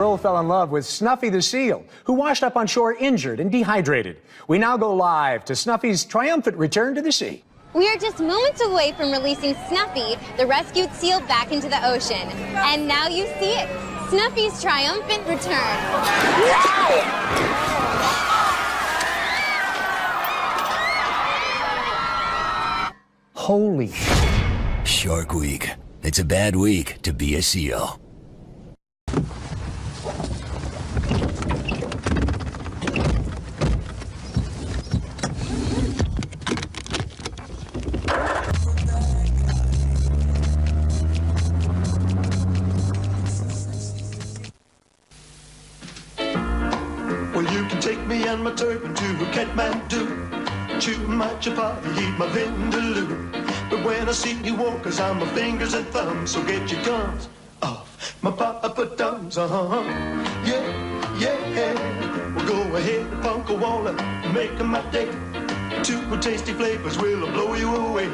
Earl fell in love with Snuffy the seal, who washed up on shore injured and dehydrated. We now go live to Snuffy's triumphant return to the sea. We are just moments away from releasing Snuffy, the rescued seal, back into the ocean. And now you see it, Snuffy's triumphant return. Holy Shark Week. It's a bad week to be a seal. Well, you can take me and my turban to Kathmandu, chew my chapati, eat my vindaloo. But when I see you walk, 'cause I'm my fingers and thumbs, so get your gums off my papa-dums, yeah, yeah. Well, go ahead, punk a waller, make my day. Two tasty flavors will blow you away.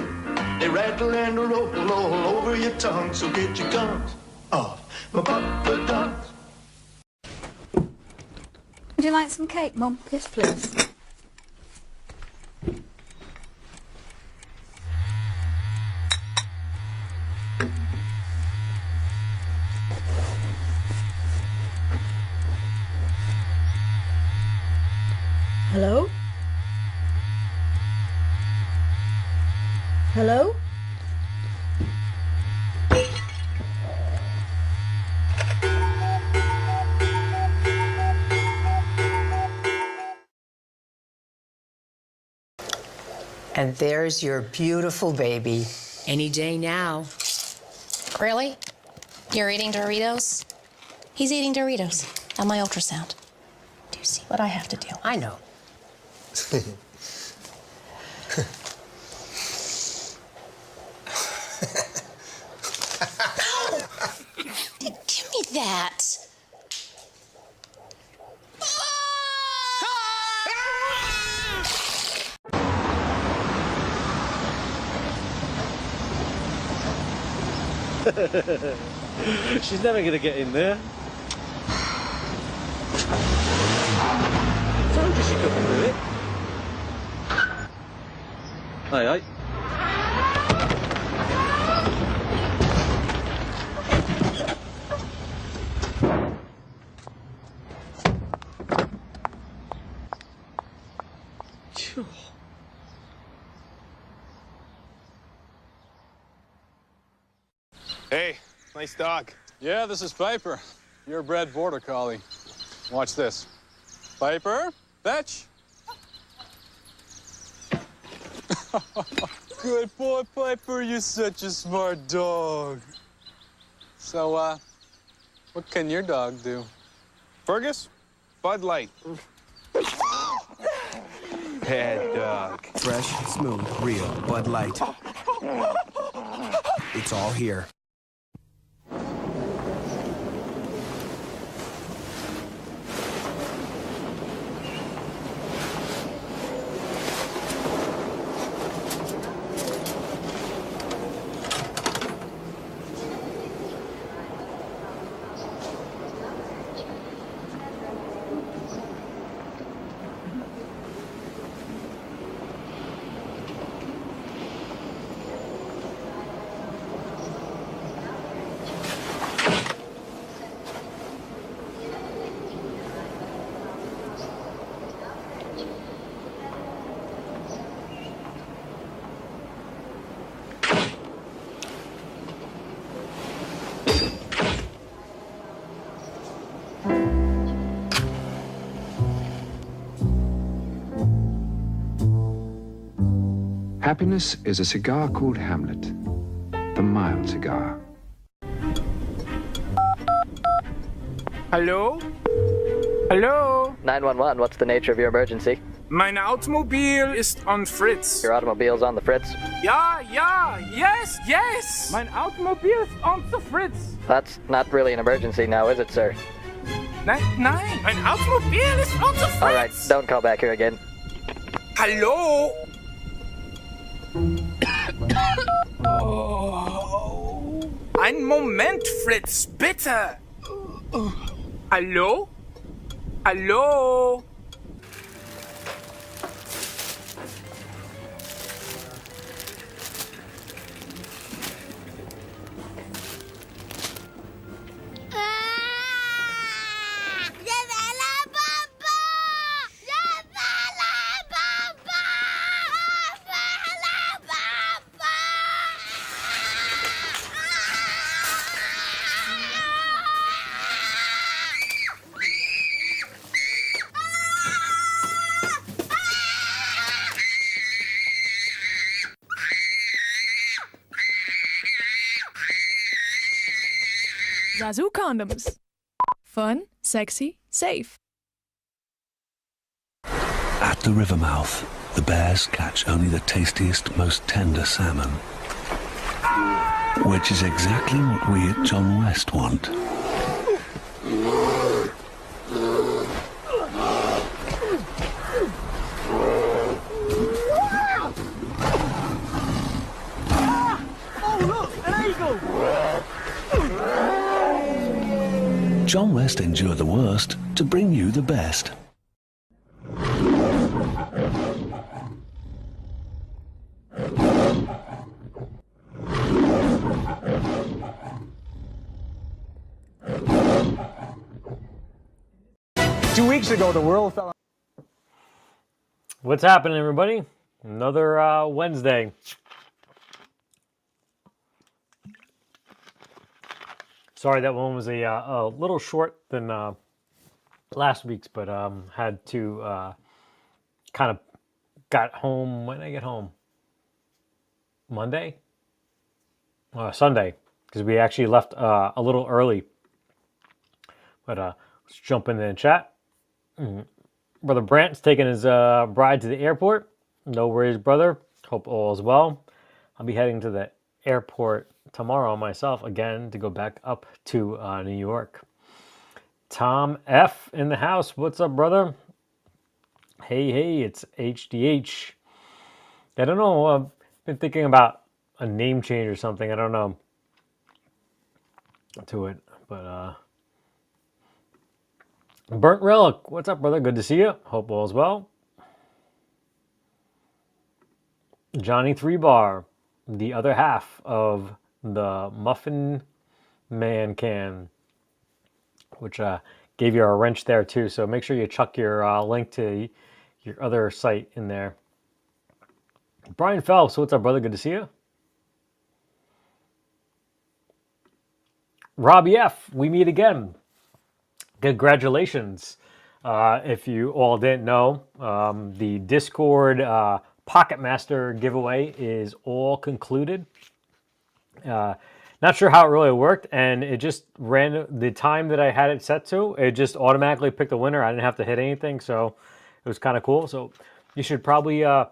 They rattle and roll all over your tongue, so get your gums off my papa-dums. Would you like some cake, Mum? Yes, please. Hello? Hello? And there's your beautiful baby. Any day now. Really? You're eating Doritos? He's eating Doritos on my ultrasound. Do you see what I have to do? I know. Give me that. She's never gonna get in there. Told you she couldn't do it. Aye. Hey, nice dog. Yeah, this is Piper, your bred border collie. Watch this. Piper, fetch. Good boy, Piper. You're such a smart dog. So, what can your dog do? Fergus, Bud Light. Bad dog. Fresh, smooth, real Bud Light. It's all here. Happiness is a cigar called Hamlet, the mild cigar. Hello? Hello? 911, what's the nature of your emergency? Mein Automobil ist on Fritz. Your automobile's on the Fritz? Ja, yes! Mein Automobil ist on the Fritz. That's not really an emergency now, is it, sir? Nein, mein Automobil ist on the Fritz. All right, don't call back here again. Hallo? Einen Moment, Fritz, bitte. Hello? Hello? Zazu condoms. Fun, sexy, safe. At the river mouth, the bears catch only the tastiest, most tender salmon. Which is exactly what we at John West want. John West endured the worst to bring you the best. 2 weeks ago, the world fell. What's happening, everybody? Another Wednesday. Sorry, that one was a little short than last week's, but had to kind of got home. When did I get home? Monday? Sunday, because we actually left a little early. But let's jump into the chat. Brother Brant's taking his bride to the airport. No worries, brother. Hope all is well. I'll be heading to the airport tomorrow myself again to go back up to New York. Tom F in the house. What's up, brother? Hey, it's HDH. I don't know. I've been thinking about a name change or something. I don't know to it, but Burnt Relic, what's up, brother? Good to see you. Hope all is well. Johnny 3 Bar, the other half of the Muffin Man can, which gave you a wrench there too. So make sure you chuck your link to your other site in there. Brian Phelps, what's up, brother? Good to see you. Robbie F, we meet again. Congratulations. If you all didn't know, the Discord Pocket Master giveaway is all concluded. Not sure how it really worked, and it just ran the time that I had it set to. It just automatically picked the winner. I didn't have to hit anything, so it was kind of cool. So you should probably head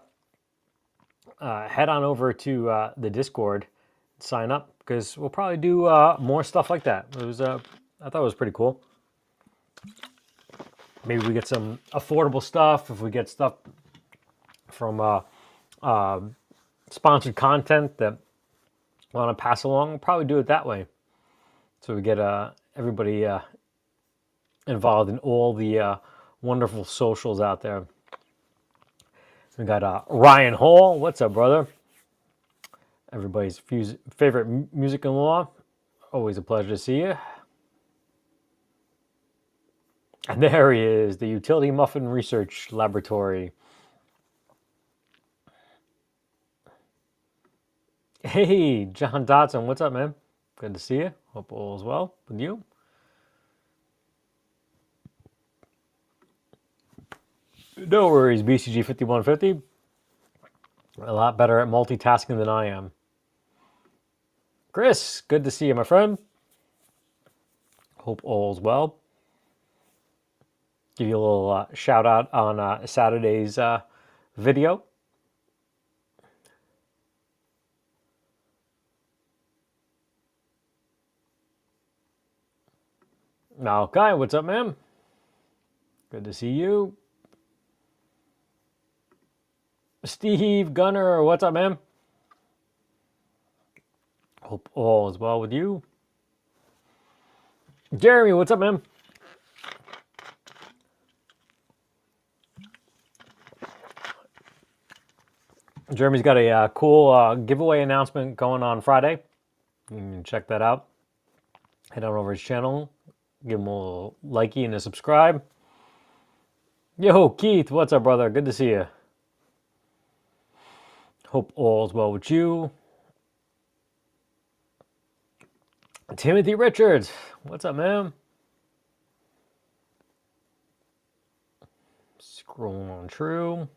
on over to the Discord, sign up, because we'll probably do more stuff like that. It was I thought it was pretty cool. Maybe we get some affordable stuff. If we get stuff from sponsored content that I want to pass along, we'll probably do it that way. So we get everybody involved in all the wonderful socials out there. We got Ryan Hall. What's up, brother? Everybody's favorite music-in-law. Always a pleasure to see you. And there he is, the Utility Muffin Research Laboratory. Hey, John Dodson, what's up, man? Good to see you. Hope all is well with you. No worries, BCG 5150. A lot better at multitasking than I am. Chris, good to see you, my friend. Hope all is well. Give you a little shout out on Saturday's video. Malachi, what's up, man? Good to see you. Steve Gunner, what's up, man? Hope all is well with you. Jeremy, what's up, man? Jeremy's got a cool giveaway announcement going on Friday. You can check that out. Head on over his channel. Give him a little likey and a subscribe. Yo, Keith, what's up, brother? Good to see you. Hope all's well with you. Timothy Richards, what's up, man? Scrolling on true.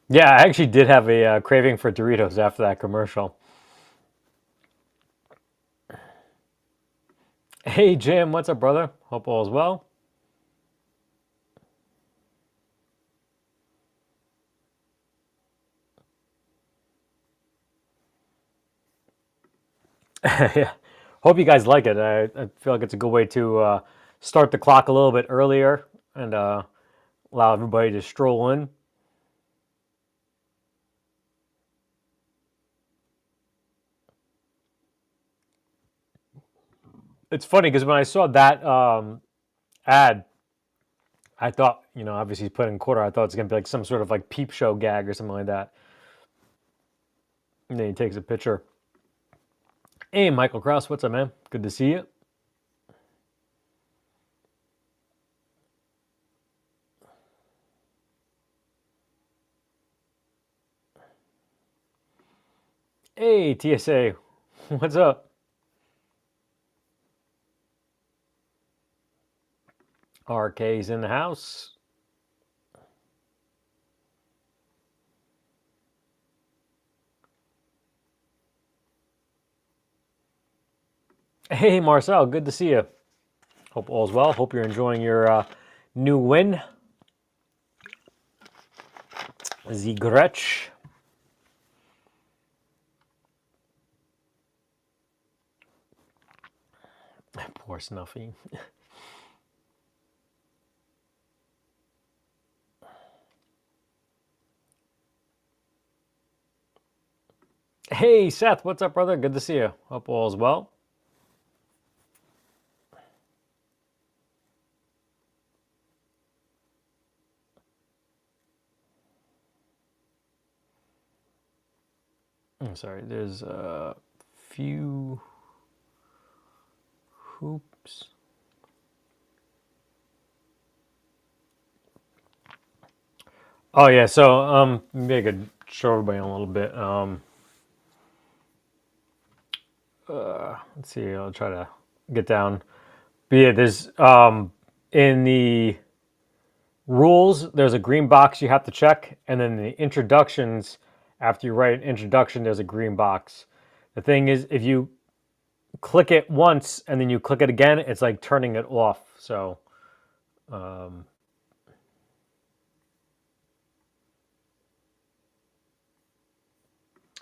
Yeah, I actually did have a craving for Doritos after that commercial. Hey, Jim, what's up, brother? Hope all is well. Yeah. Hope you guys like it. I feel like it's a good way to start the clock a little bit earlier and allow everybody to stroll in. It's funny because when I saw that ad, I thought, obviously he's putting quarter. I thought it's going to be like some sort of like peep show gag or something like that. And then he takes a picture. Hey, Michael Krause, what's up, man? Good to see you. Hey, TSA, what's up? RK's in the house. Hey, Marcel, good to see you. Hope all's well. Hope you're enjoying your new win. Zigretch. Poor Snuffy. Hey, Seth, what's up, brother? Good to see you. Hope all's well. I'm sorry, there's a few hoops. Oh yeah, so maybe I could show everybody a little bit. Let's see, I'll try to get down. But yeah, there's in the rules, there's a green box you have to check, and then the introductions, after you write an introduction, there's a green box. The thing is, if you click it once and then you click it again, it's like turning it off. So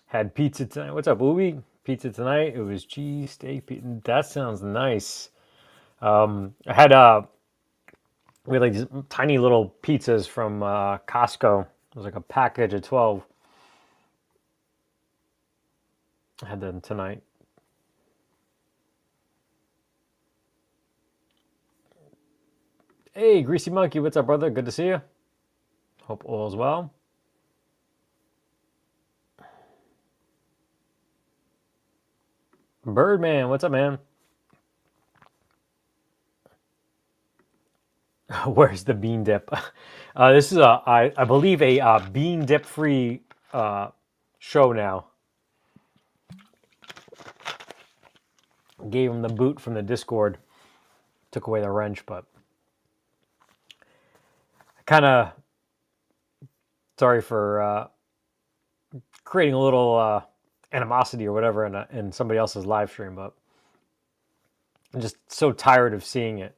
had pizza tonight. What's up, Ubi? Pizza tonight. It was cheesesteak pizza. That sounds nice. I had we had like these tiny little pizzas from Costco. It was like a package of 12. I had them tonight. Hey, Greasy Monkey, what's up, brother? Good to see you. Hope all is well. Birdman, what's up, man? Where's the bean dip? This is I believe a bean dip free show now. Gave him the boot from the Discord. Took away the wrench, but kind of sorry for creating a little animosity or whatever in somebody else's live stream, but I'm just so tired of seeing it.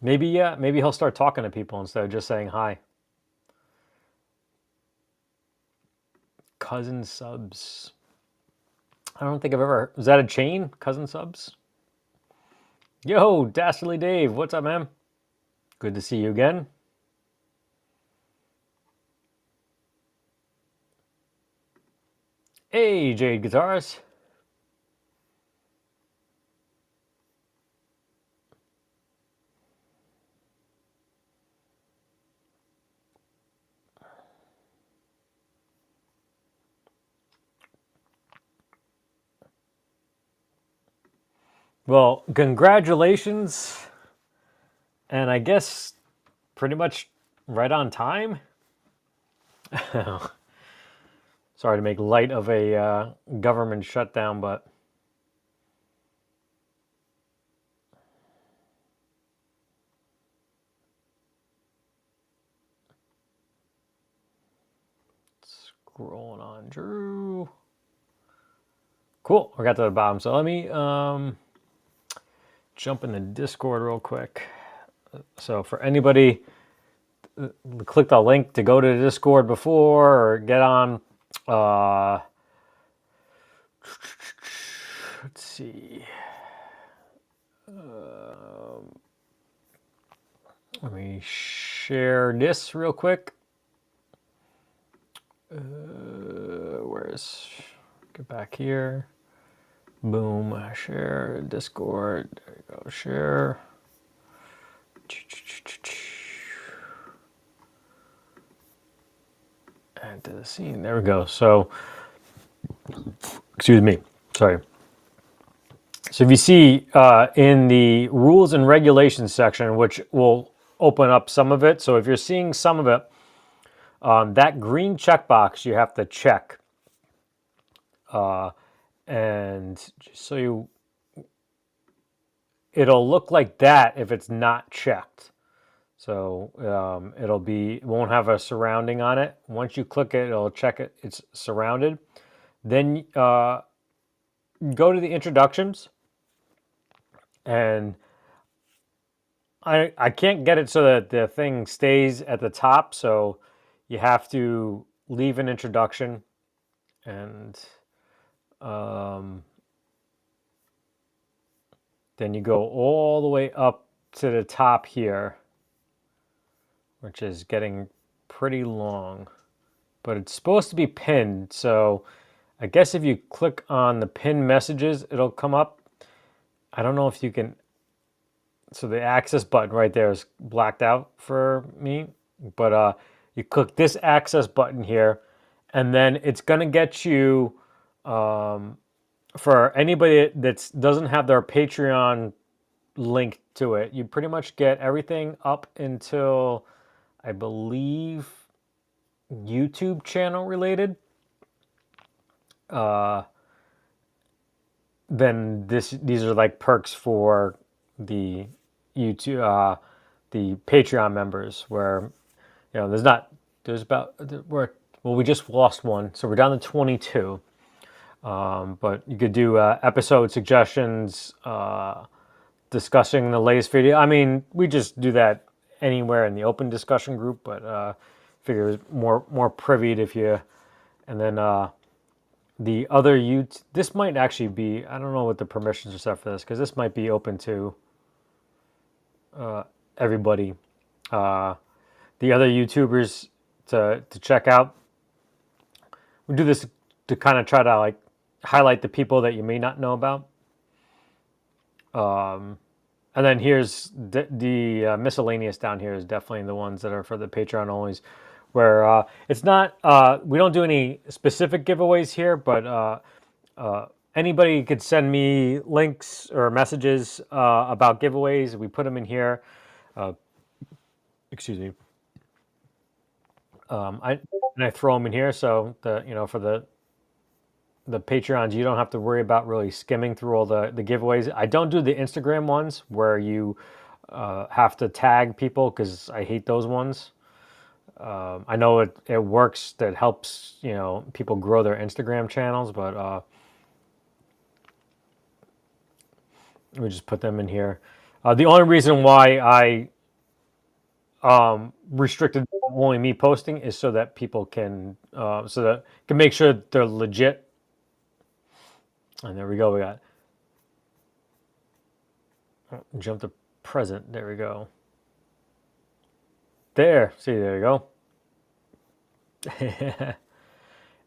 Maybe he'll start talking to people instead of just saying hi. Cousin subs. I don't think I've ever... Is that a chain? Cousin subs? Yo, Dastardly Dave. What's up, man? Good to see you again. Hey, Jade Guitars. Well, congratulations. And I guess pretty much right on time. Sorry to make light of a government shutdown, but scrolling on Drew. Cool, we got to the bottom. So let me jump in the Discord real quick. So for anybody click the link to go to the Discord before or get on. Let's see. Let me share this real quick. Where's get back here? Boom. Share Discord. There you go. Share. Add to the scene. There we go. So, excuse me. Sorry. So if you see in the rules and regulations section, which will open up some of it. So if you're seeing some of it, that green checkbox you have to check. And just so you, it'll look like that if it's not checked. So it won't have a surrounding on it. Once you click it, it'll check it. It's surrounded. Then go to the introductions, and I can't get it so that the thing stays at the top. So you have to leave an introduction, and then you go all the way up to the top here, which is getting pretty long, but it's supposed to be pinned. So I guess if you click on the pinned messages, it'll come up. I don't know if you can. So the access button right there is blacked out for me, but you click this access button here, and then it's going to get you, for anybody that doesn't have their Patreon link to it, you pretty much get everything up until, I believe, YouTube channel related. Then these are like perks for the YouTube, the Patreon members, where there's about we just lost one, so we're down to 22. But you could do episode suggestions, discussing the latest video. I mean, we just do that anywhere in the open discussion group, but figure it's more privied if you, and then the other this might actually be, I don't know what the permissions are set for this, because this might be open to everybody. The other YouTubers to check out. We do this to kind of try to like highlight the people that you may not know about. And then here's the miscellaneous down here is definitely the ones that are for the Patreon onlys, where it's not, we don't do any specific giveaways here, but anybody could send me links or messages about giveaways. We put them in here. Excuse me. I throw them in here, so for the Patreons, you don't have to worry about really skimming through all the giveaways. I don't do the Instagram ones where you have to tag people, because I hate those ones. I know it works, that helps people grow their Instagram channels, but we just put them in here. The only reason why I restricted only me posting is so that people can make sure they're legit. And there we go. We got jump to present. There we go. There. See, there you go.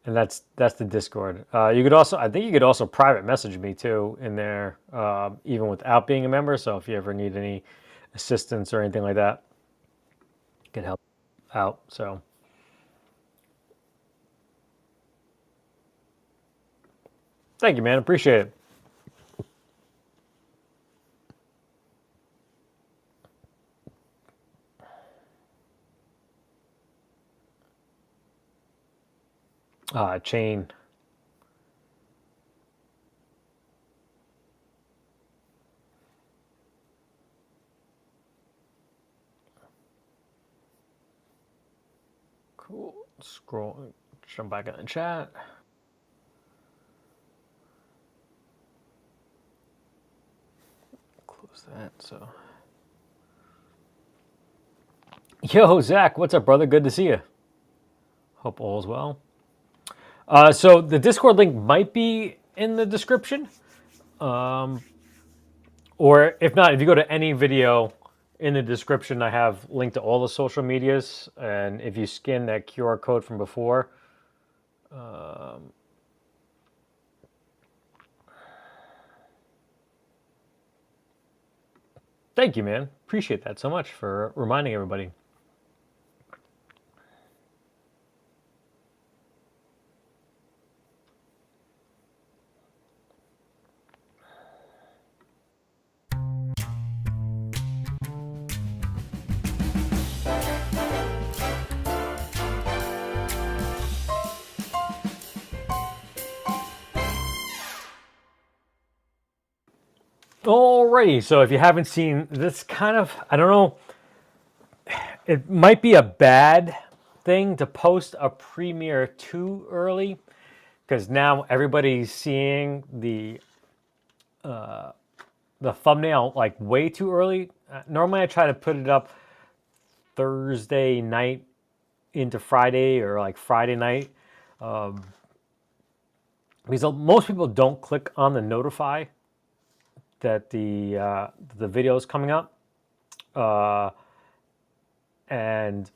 And that's the Discord. You could also, I think you could also private message me too in there, even without being a member. So if you ever need any assistance or anything like that, I can help out. So thank you, man. Appreciate it. chain. Cool. Scroll, jump back in the chat. Close that. So, yo, Zach, what's up, brother? Good to see you. Hope all is well. So the Discord link might be in the description, or if not, if you go to any video in the description, I have linked to all the social medias, and if you scan that QR code from before, thank you, man. Appreciate that so much for reminding everybody. Alrighty, so if you haven't seen this kind of, I don't know, it might be a bad thing to post a premiere too early, because now everybody's seeing the thumbnail like way too early. Normally I try to put it up Thursday night into Friday or like Friday night, because most people don't click on the notify that the video is coming up, and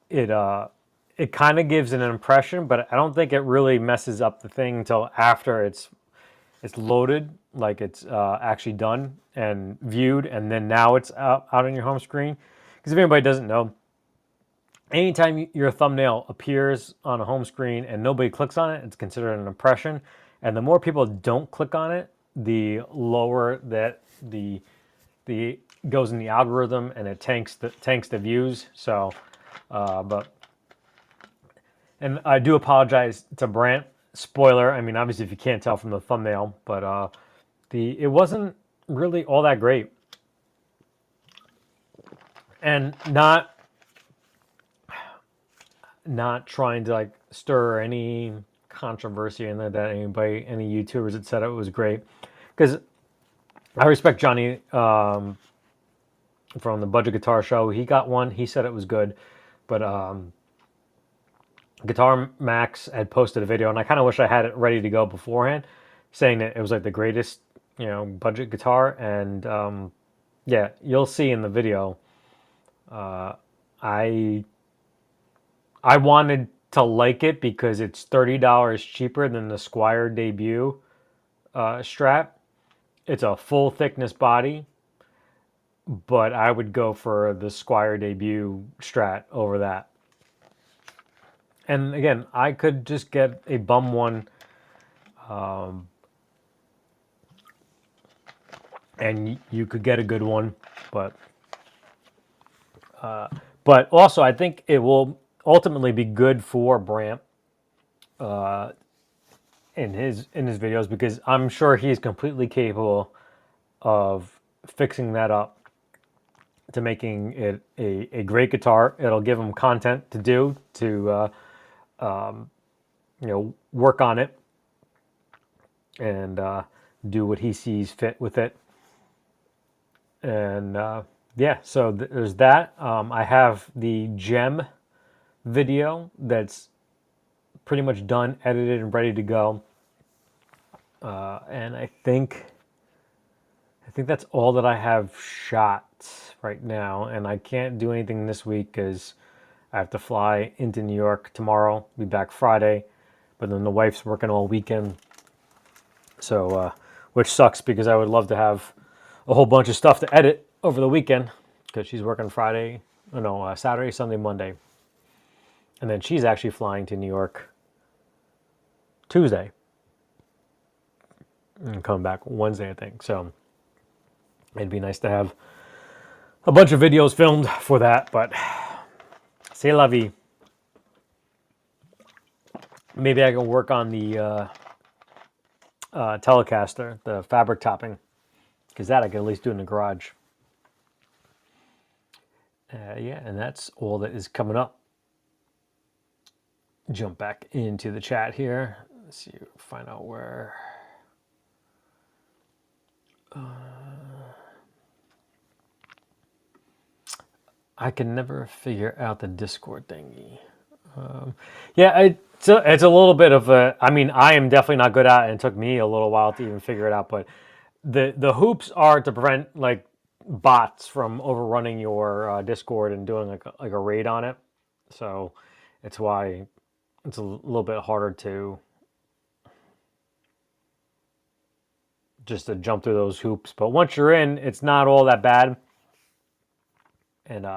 it kind of gives an impression, but I don't think it really messes up the thing until after it's loaded, like it's actually done and viewed, and then now it's out on your home screen. Because if anybody doesn't know, anytime your thumbnail appears on a home screen and nobody clicks on it, it's considered an impression. And the more people don't click on it, the lower that the goes in the algorithm, and it tanks the views. So, and I do apologize to Brant. Spoiler. I mean, obviously, if you can't tell from the thumbnail, but it wasn't really all that great, and not trying to like stir any controversy and that any YouTubers had said it was great, because I respect Johnny from the Budget Guitar Show. He got one. He said it was good, but Guitar Max had posted a video, and I kind of wish I had it ready to go beforehand, saying that it was like the greatest, budget guitar. And yeah, you'll see in the video. I wanted to like it because it's $30 cheaper than the Squire Debut Strat. It's a full thickness body, but I would go for the Squire Debut Strat over that. And again, I could just get a bum one, and you could get a good one, but also I think it will ultimately be good for Brant in his videos, because I'm sure he's completely capable of fixing that up to making it a great guitar. It'll give him content to do to work on it and do what he sees fit with it. And yeah, so there's that. I have the gem video that's pretty much done, edited, and ready to go. And I think that's all that I have shot right now, and I can't do anything this week because I have to fly into New York tomorrow, be back Friday, but then the wife's working all weekend, so which sucks, because I would love to have a whole bunch of stuff to edit over the weekend, because she's working Saturday, Sunday, Monday, and then she's actually flying to New York Tuesday and coming back Wednesday, I think. So it'd be nice to have a bunch of videos filmed for that, but c'est la vie. Maybe I can work on the Telecaster, the fabric topping, because that I can at least do in the garage. Yeah, and that's all that is coming up. Jump back into the chat here. Let's see, find out where. I can never figure out the Discord thingy. Yeah, it's a little bit of a. I mean, I am definitely not good at it, and it took me a little while to even figure it out. But the hoops are to prevent like bots from overrunning your Discord and doing like a raid on it. So it's why it's a little bit harder to just to jump through those hoops. But once you're in, it's not all that bad, and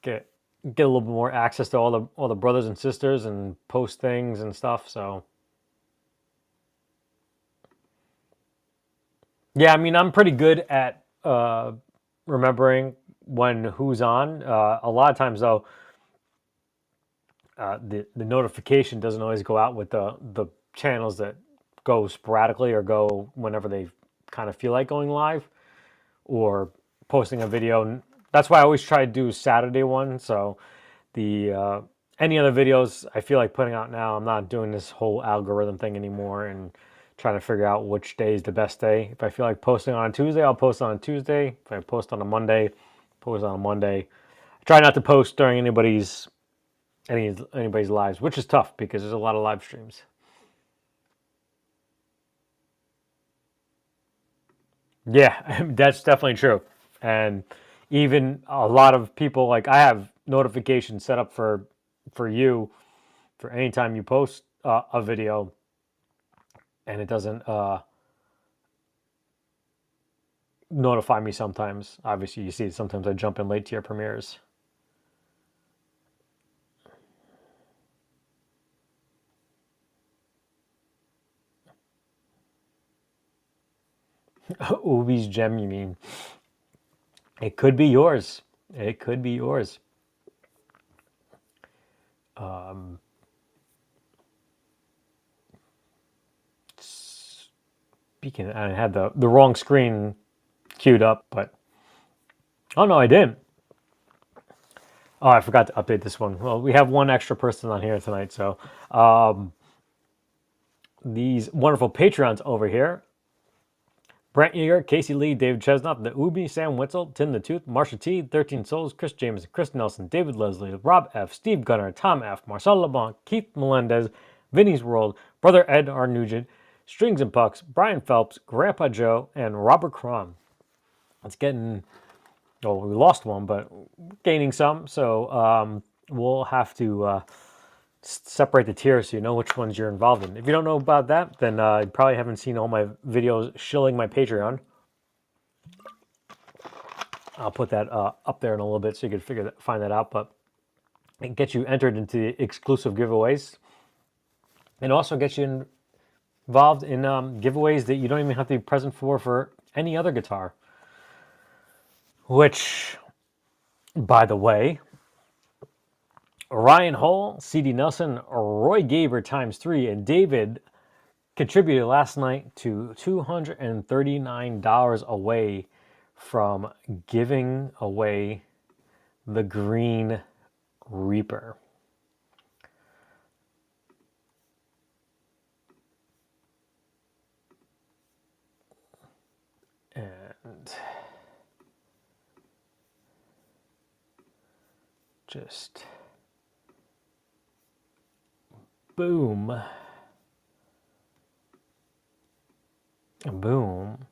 get a little bit more access to all the brothers and sisters and post things and stuff. So yeah, I mean, I'm pretty good at remembering when who's on. A lot of times though, the notification doesn't always go out with the channels that go sporadically or go whenever they kind of feel like going live or posting a video. That's why I always try to do Saturday one. So the any other videos I feel like putting out now, I'm not doing this whole algorithm thing anymore and trying to figure out which day is the best day. If I feel like posting on a Tuesday, I'll post on a Tuesday. If I post on a Monday, post on a Monday. I try not to post during anybody's lives, which is tough because there's a lot of live streams. Yeah, that's definitely true. And even a lot of people, like I have notifications set up for you for anytime you post a video, and it doesn't notify me sometimes. Obviously, you see sometimes I jump in late to your premieres. Ubi's gem, you mean? It could be yours. It could be yours. Speaking, I had the wrong screen queued up, but oh no, I didn't. Oh, I forgot to update this one. Well, we have one extra person on here tonight, so these wonderful Patreons over here. Brent Yeager, Casey Lee, David Chesnut, The Ubi, Sam Witzel, Tim the Tooth, Marsha T, 13 Souls, Chris James, Chris Nelson, David Leslie, Rob F, Steve Gunner, Tom F, Marcel LeBlanc, Keith Melendez, Vinny's World, Brother Ed R. Nugent, Strings and Pucks, Brian Phelps, Grandpa Joe, and Robert Crum. It's getting, well, we lost one, but gaining some, so we'll have to separate the tiers so you know which ones you're involved in. If you don't know about that, then you probably haven't seen all my videos shilling my Patreon. I'll put that up there in a little bit so you can find that out. But it gets you entered into exclusive giveaways, and also gets you involved in giveaways that you don't even have to be present for any other guitar. Which, by the way, Ryan Hall, C.D. Nelson, Roy Gaber ×3, and David contributed last night to $239 away from giving away the Green Reaper. And just boom. Boom.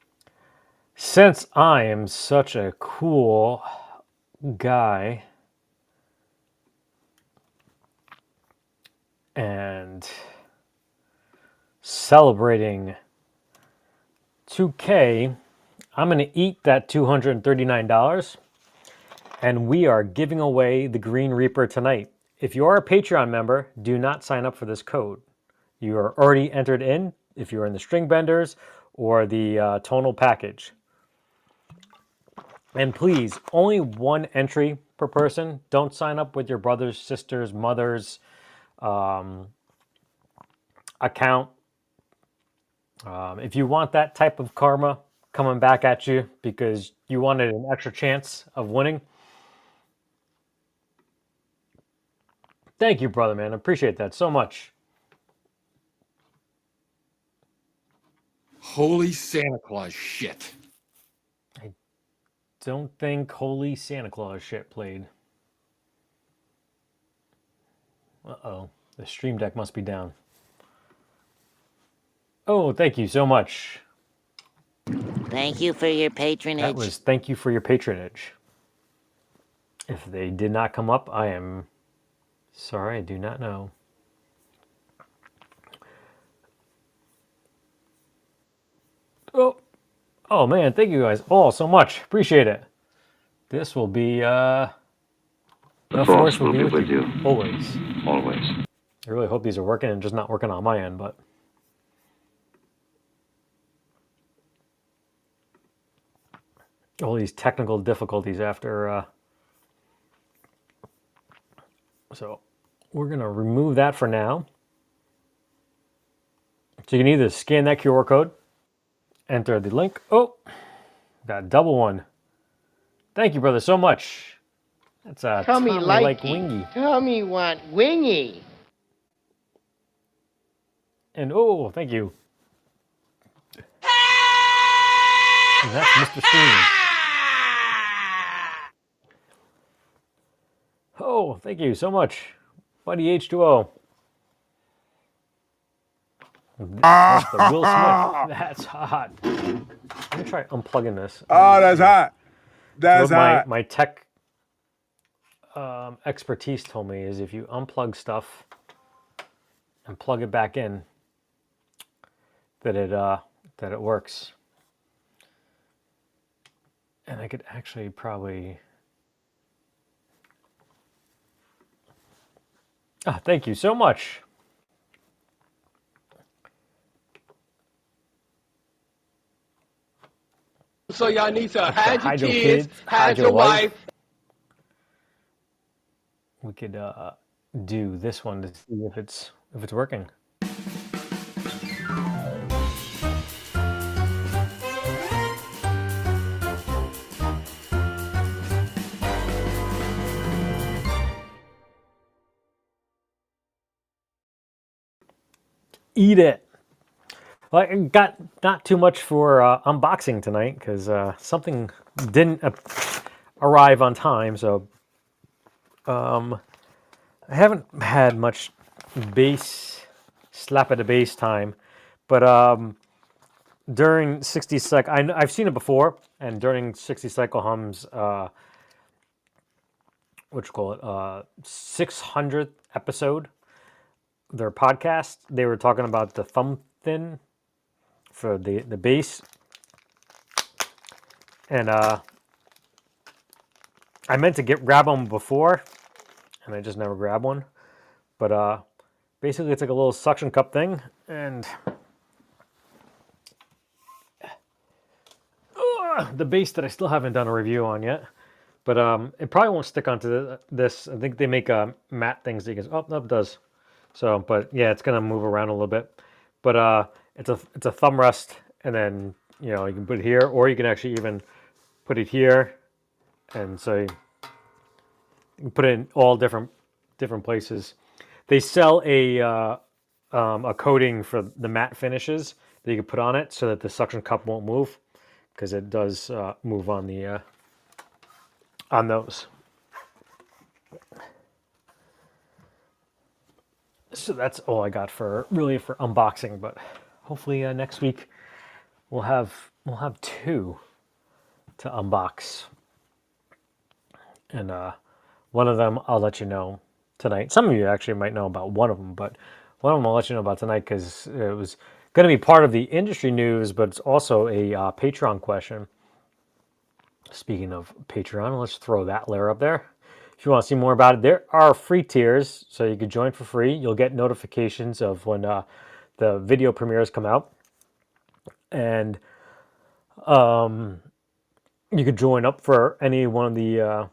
Since I am such a cool guy and celebrating 2K, I'm going to eat that $239 and we are giving away the Green Reaper tonight. If you are a Patreon member, do not sign up for this code. You are already entered in if you're in the string benders or the tonal package. And please, only one entry per person. Don't sign up with your brothers, sisters, mothers, account. If you want that type of karma coming back at you because you wanted an extra chance of winning, thank you, brother, man. I appreciate that so much. Holy Santa Claus shit. I don't think Holy Santa Claus shit played. Uh-oh. The stream deck must be down. Oh, thank you so much. Thank you for your patronage. That was thank you for your patronage. If they did not come up, I am sorry, I do not know. Oh man, thank you guys all so much. Appreciate it. This will be the force will be with you. Always. Always. I really hope these are working and just not working on my end, but all these technical difficulties after so we're gonna remove that for now. So you can either scan that QR code, enter the link. Oh, got a double one. Thank you, brother, so much. That's Tommy like Wingy. Tommy want wingy. And oh, thank you. And that's Mr. Spoon. Oh, thank you so much, Buddy H2O. That's the Will Smith. That's hot. Let me try unplugging this. Oh, that's hot. That's hot. My tech expertise told me is if you unplug stuff and plug it back in, that it works. And I could actually probably. Ah, thank you so much. So y'all need to hide your your kids, hide your wife. We could do this one to see if it's working. Eat it. Well, I got not too much for unboxing tonight because something didn't arrive on time. So I haven't had much slap at the bass time. But during 60 cycle, I've seen it before. And during 60 cycle hums, what you call it, 600th episode, their podcast, they were talking about the thumb thin for the bass, and I meant to grab them before, and I just never grabbed one. But basically, it's like a little suction cup thing, and the bass that I still haven't done a review on yet. But it probably won't stick onto this. I think they make matte things that you can. Oh, no, it does. So, but yeah, it's gonna move around a little bit. But it's a thumb rest, and then you can put it here, or you can actually even put it here, and so you can put it in all different places. They sell a coating for the matte finishes that you can put on it, so that the suction cup won't move, because it does move on the on those. So that's all I got for unboxing, but hopefully next week we'll have two to unbox, and one of them I'll let you know tonight. Some of you actually might know about one of them, but one of them I'll let you know about tonight because it was going to be part of the industry news, but it's also a Patreon question. Speaking of Patreon, let's throw that layer up there. If you want to see more about it, there are free tiers, so you can join for free. You'll get notifications of when the video premieres come out. And you could join up for any one of the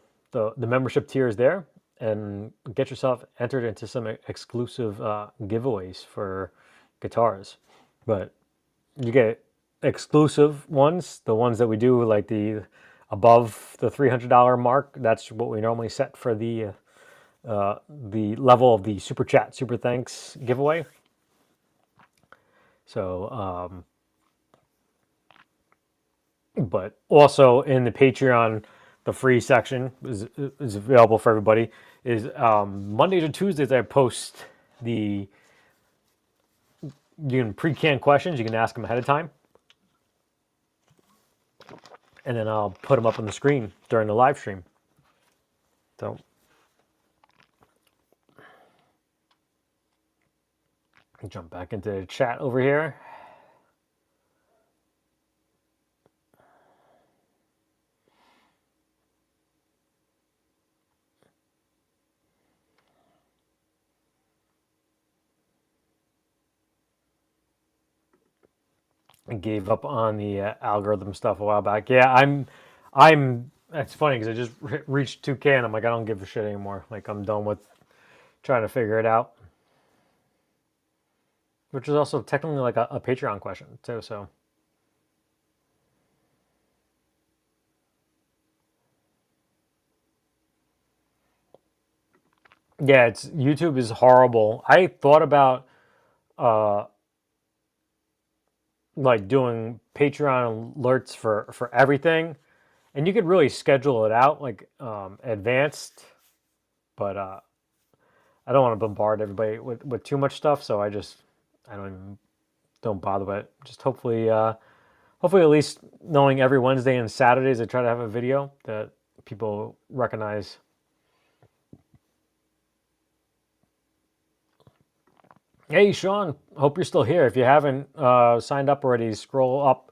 membership tiers there and get yourself entered into some exclusive giveaways for guitars. But you get exclusive ones, the ones that we do like the above the $300 mark. That's what we normally set for the level of the super chat, super thanks giveaway. So, but also in the Patreon, the free section is available for everybody. Is Mondays or Tuesdays I post the, you can pre-can questions. You can ask them ahead of time, and then I'll put them up on the screen during the live stream. So jump back into the chat over here. I gave up on the algorithm stuff a while back. Yeah, I'm. That's funny because I just reached 2K and I'm like, I don't give a shit anymore. Like I'm done with trying to figure it out. Which is also technically like a Patreon question too. So yeah, it's YouTube is horrible. I thought about like doing Patreon alerts for everything, and you could really schedule it out like advanced, but I don't want to bombard everybody with too much stuff, so I don't bother with it. Just hopefully hopefully at least knowing every Wednesday and Saturdays I try to have a video that people recognize. Hey Sean, hope you're still here. If you haven't signed up already, scroll up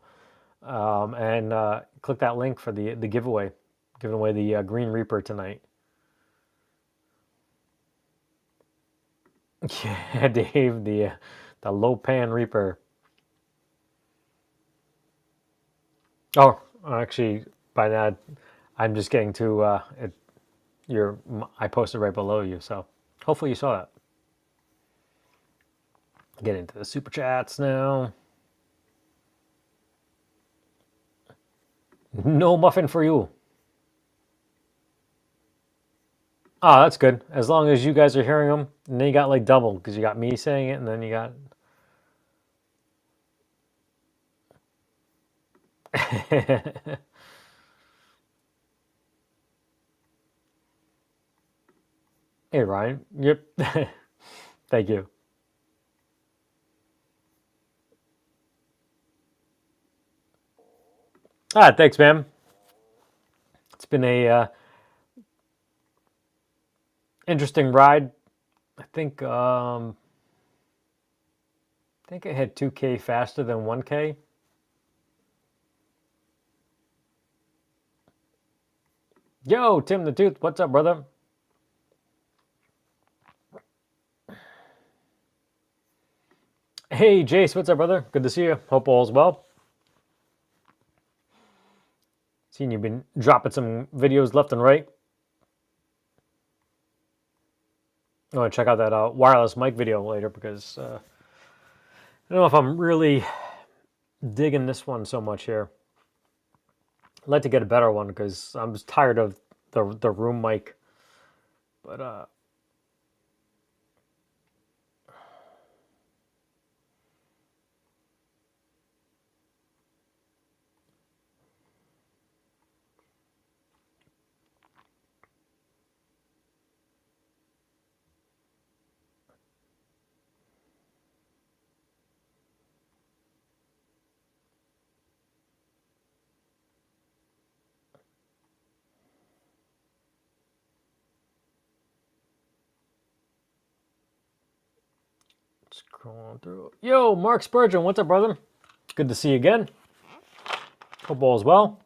and click that link for the giveaway. Giving away the Green Reaper tonight. Yeah, Dave, the low pan Reaper. Oh, actually, by that, I'm just getting to I posted right below you, so hopefully you saw that. Get into the super chats now. No muffin for you. Oh, that's good. As long as you guys are hearing them, and then you got like double because you got me saying it, and then you got. Hey Ryan. Yep. Thank you. Thanks, man. It's been a interesting ride. I think I hit 2K faster than 1K. Yo, Tim the Tooth, what's up, brother? Hey, Jace, what's up, brother? Good to see you. Hope all's well. Seen you've been dropping some videos left and right. I want to check out that wireless mic video later because I don't know if I'm really digging this one so much here. I'd like to get a better one because I'm just tired of the room mic. But scrolling through. Yo, Mark Spurgeon, what's up, brother? Good to see you again. Hope all's well.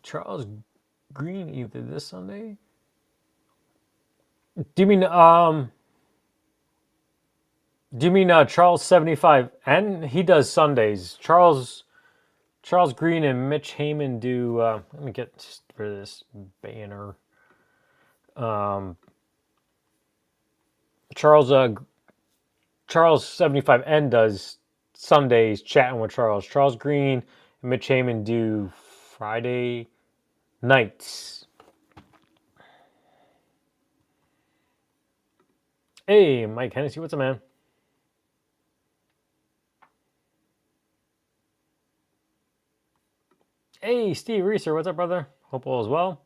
Charles Green either this Sunday. Do you mean Charles 75? And he does Sundays. Charles Green and Mitch Heyman do. Let me get rid of this banner. Charles 75N does Sundays chatting with Charles. Charles Green and Mitch Heyman do Friday nights. Hey, Mike Hennessy, what's up, man? Hey, Steve Reeser, what's up, brother? Hope all is well.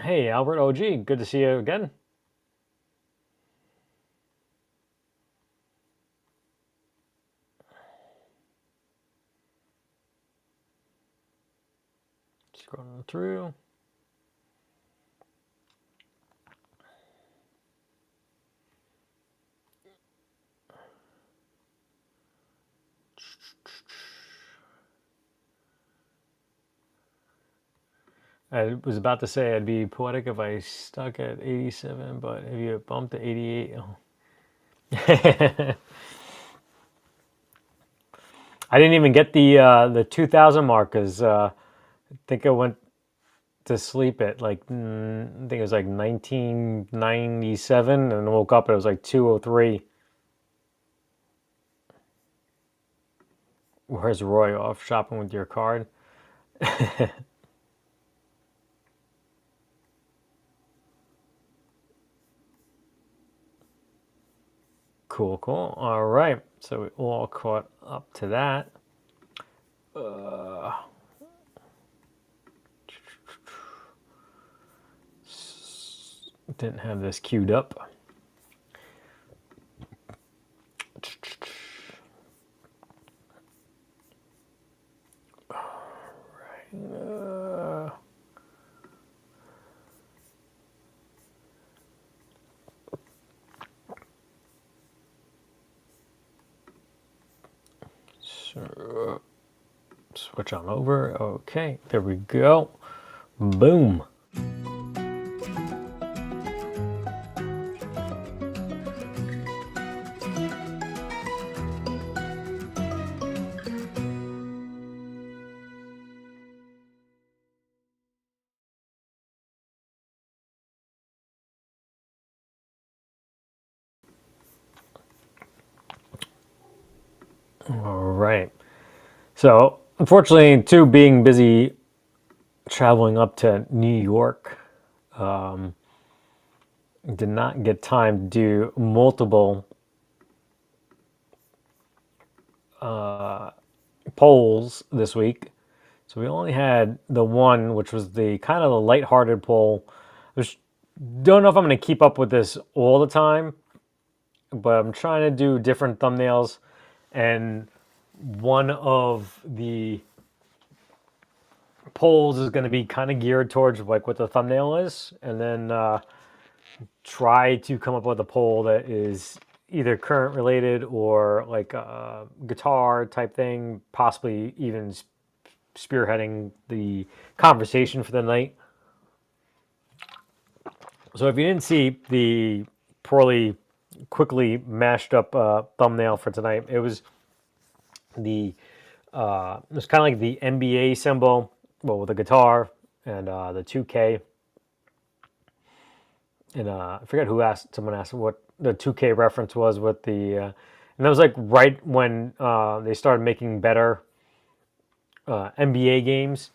Hey, Albert OG, good to see you again. Scrolling through. I was about to say I'd be poetic if I stuck at 87, but if you bumped to 88, oh. I didn't even get the 2000 mark because I think I went to sleep at like I think it was like 1997 and woke up and it was like 203. Where's Roy off shopping with your card? Cool, cool. All right. So we all caught up to that. Didn't have this queued up. So, switch on over. Okay, there we go. Boom. All right. So, unfortunately, too, being busy traveling up to New York, did not get time to do multiple polls this week. So we only had the one, which was the kind of the lighthearted poll. Don't know if I'm going to keep up with this all the time, but I'm trying to do different thumbnails. And one of the polls is going to be kind of geared towards like what the thumbnail is, and then try to come up with a poll that is either current related or like a guitar type thing, possibly even spearheading the conversation for the night. So if you didn't see the quickly mashed up thumbnail for tonight, it was kind of like the NBA symbol, well, with a guitar and the 2K. And I forget who asked. Someone asked what the 2K reference was with the, and that was like right when they started making better NBA games.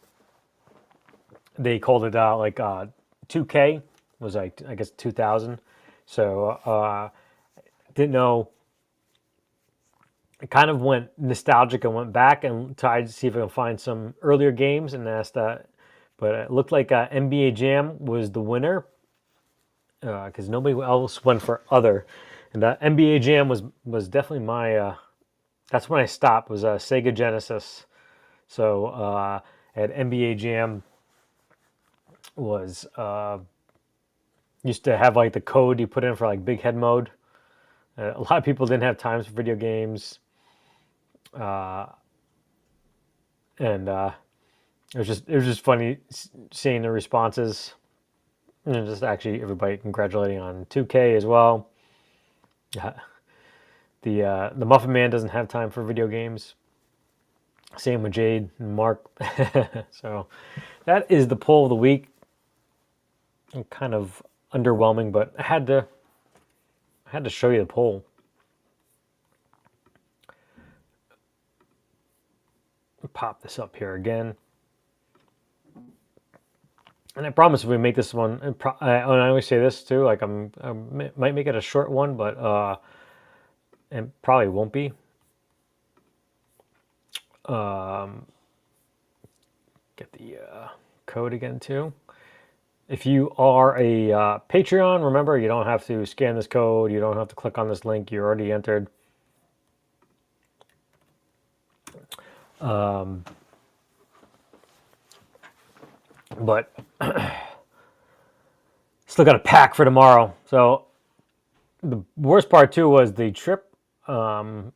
They called it like 2K. It was like, I guess 2000. So didn't know. I kind of went nostalgic and went back and tried to see if I can find some earlier games and asked that. But it looked like NBA Jam was the winner because nobody else went for other. And NBA Jam was definitely my. That's when I stopped. Was Sega Genesis. So at NBA Jam was used to have like the code you put in for like big head mode. A lot of people didn't have times for video games. And it was just funny seeing the responses, and just actually everybody congratulating on 2K as well. Yeah. The Muffin Man doesn't have time for video games. Same with Jade and Mark. So that is the poll of the week. Kind of underwhelming, but I had to show you the poll. Pop this up here again. And I promise if we make this one, and I always say this too, like I might make it a short one, but it probably won't be. Get the code again too. If you are a Patreon, remember you don't have to scan this code. You don't have to click on this link. You're already entered. But still got a pack for tomorrow. So the worst part too was the trip was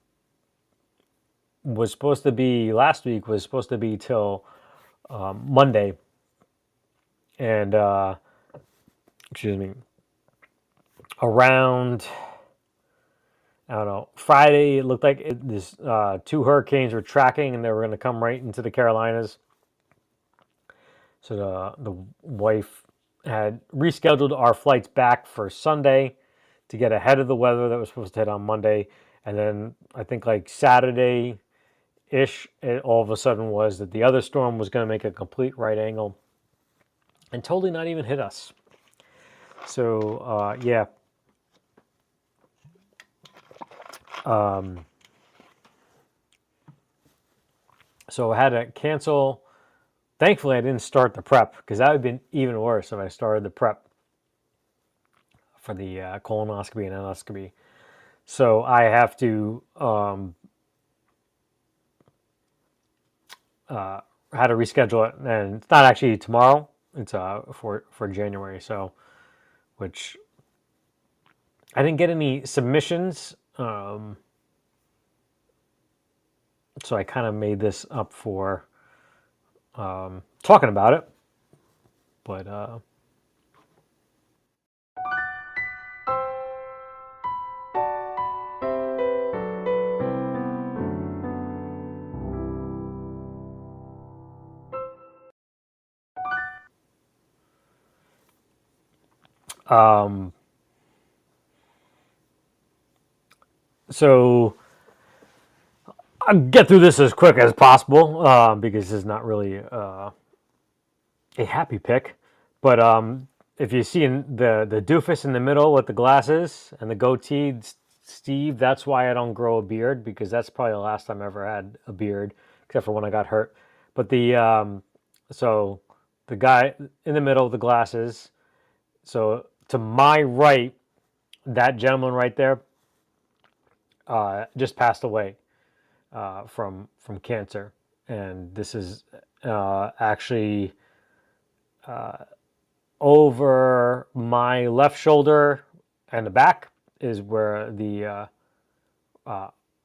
supposed to be last week. Was supposed to be till Monday, and excuse me, around I don't know, Friday it looked like this 2 hurricanes were tracking and they were going to come right into the Carolinas. So the wife had rescheduled our flights back for Sunday to get ahead of the weather that was supposed to hit on Monday. And then I think like Saturday-ish, it all of a sudden was that the other storm was going to make a complete right angle and totally not even hit us. So, yeah. So I had to cancel. Thankfully, I didn't start the prep because that would have been even worse if I started the prep for the colonoscopy and endoscopy. So I have to had to reschedule it, and it's not actually tomorrow. It's for January. So, which I didn't get any submissions. So I kind of made this up for talking about it, but so I'll get through this as quick as possible because it's not really a happy pick. But if you see the doofus in the middle with the glasses and the goatee, Steve, that's why I don't grow a beard, because that's probably the last time I ever had a beard, except for when I got hurt. But so the guy in the middle with the glasses, so to my right, that gentleman right there just passed away from cancer, and this is actually over my left shoulder and the back is where the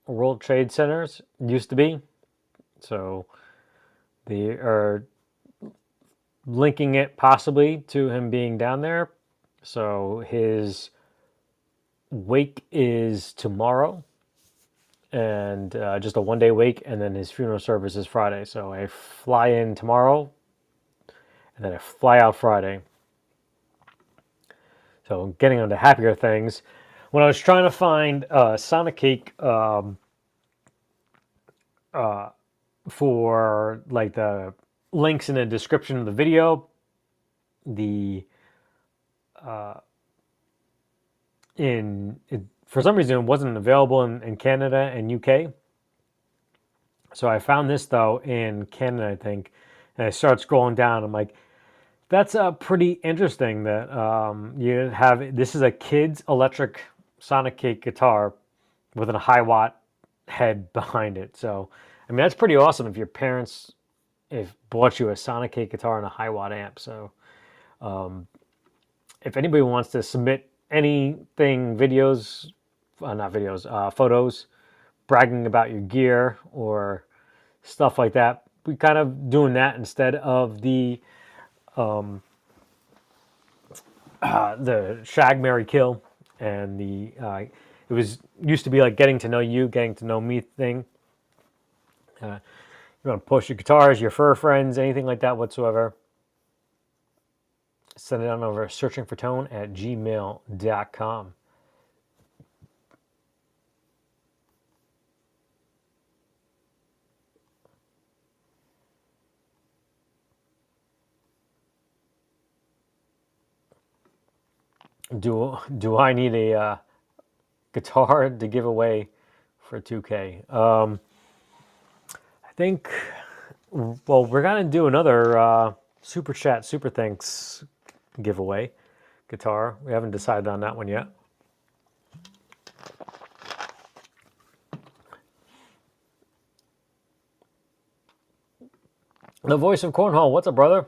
World Trade Centers used to be. So they are linking it possibly to him being down there. So his wake is tomorrow, and just a 1-day wake, and then his funeral service is Friday. So I fly in tomorrow, and then I fly out Friday. So getting on to happier things, when I was trying to find Sonic Cake for like the links in the description of the video, for some reason it wasn't available in Canada and UK. So I found this though in Canada, I think, and I started scrolling down. I'm like, that's pretty interesting that you have, this is a kid's electric Sonic Cake guitar with a high watt head behind it. So, I mean, that's pretty awesome if your parents bought you a Sonic Cake guitar and a high watt amp. So, if anybody wants to submit anything, videos, not videos, photos, bragging about your gear or stuff like that, we kind of doing that instead of the shag, marry, kill, and the it was used to be like getting to know you, getting to know me thing. You want to post your guitars, your fur friends, anything like that whatsoever. Send it on over searchingfortone@gmail.com. Do I need a guitar to give away for 2K? I think, well, we're going to do another Super Chat, Super Thanks giveaway guitar. We haven't decided on that one yet. The voice of Cornhole, what's up, brother?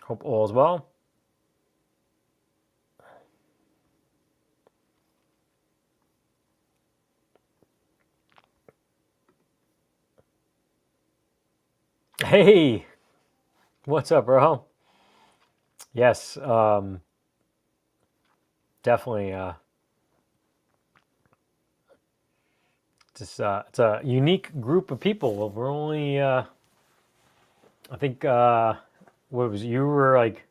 Hope all is well. Hey, what's up, bro? Yes, definitely. It's a unique group of people. We're only, I think, what was you were like,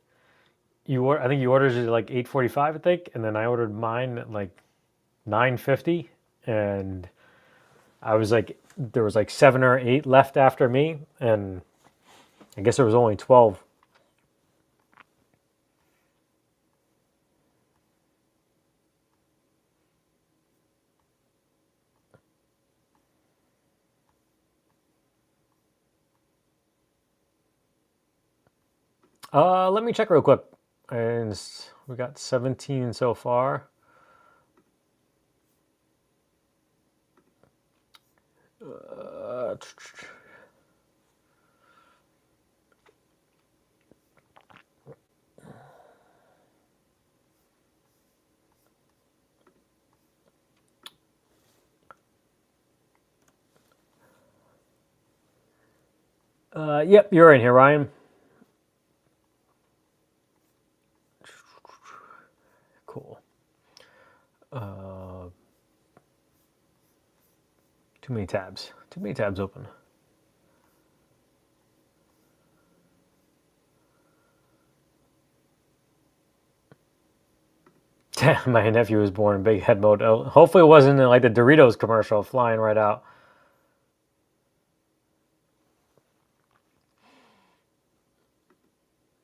I think you ordered it at like 8:45, I think, and then I ordered mine at like 9:50, and I was like, there was like 7 or 8 left after me, and I guess there was only 12. Let me check real quick. And we got 17 so far. Yep, you're in here, Ryan. Cool. Too many tabs. Too many tabs open. My nephew was born in big head mode. Hopefully it wasn't like the Doritos commercial flying right out.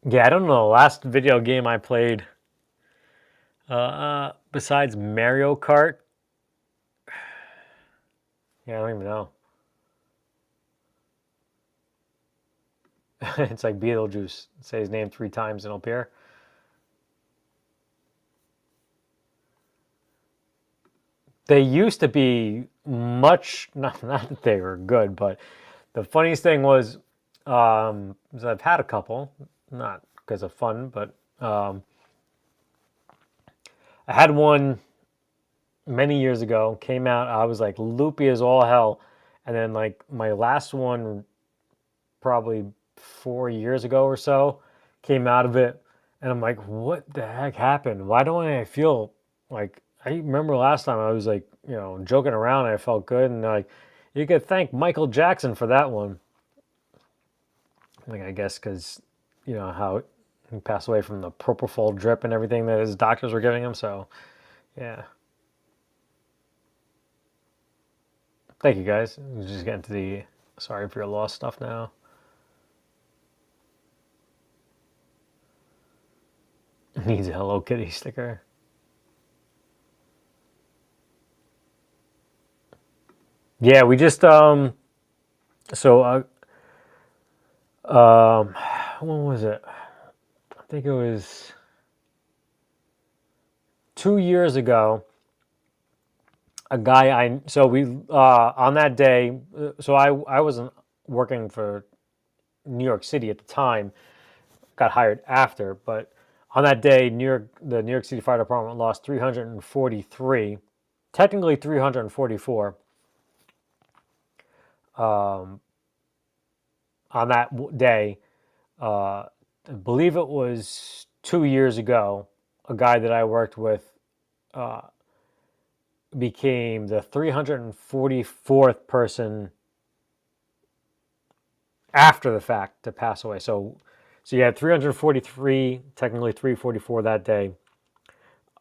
Yeah, I don't know. The last video game I played, besides Mario Kart, yeah, I don't even know. It's like Beetlejuice. Say his name 3 times and it'll appear. They used to be much, not that they were good, but the funniest thing was, is I've had a couple, not because of fun, but I had one many years ago, came out, I was like loopy as all hell, and then like my last one, probably 4 years ago or so, came out of it, and I'm like, what the heck happened? Why don't I feel like, I remember last time I was like, you know, joking around and I felt good, and like, you could thank Michael Jackson for that one. Like, I guess because, you know, how he passed away from the propofol drip and everything that his doctors were giving him, so, yeah. Thank you, guys. We're just getting to the sorry for your loss stuff now. Needs a Hello Kitty sticker. Yeah, we just when was it? I think it was 2 years ago. A guy on that day, so I wasn't working for New York City at the time, got hired after, but on that day, the New York City Fire Department lost 343, technically 344 on that day, I believe it was 2 years ago, a guy that I worked with became the 344th person after the fact to pass away. So you had 343, technically 344 that day.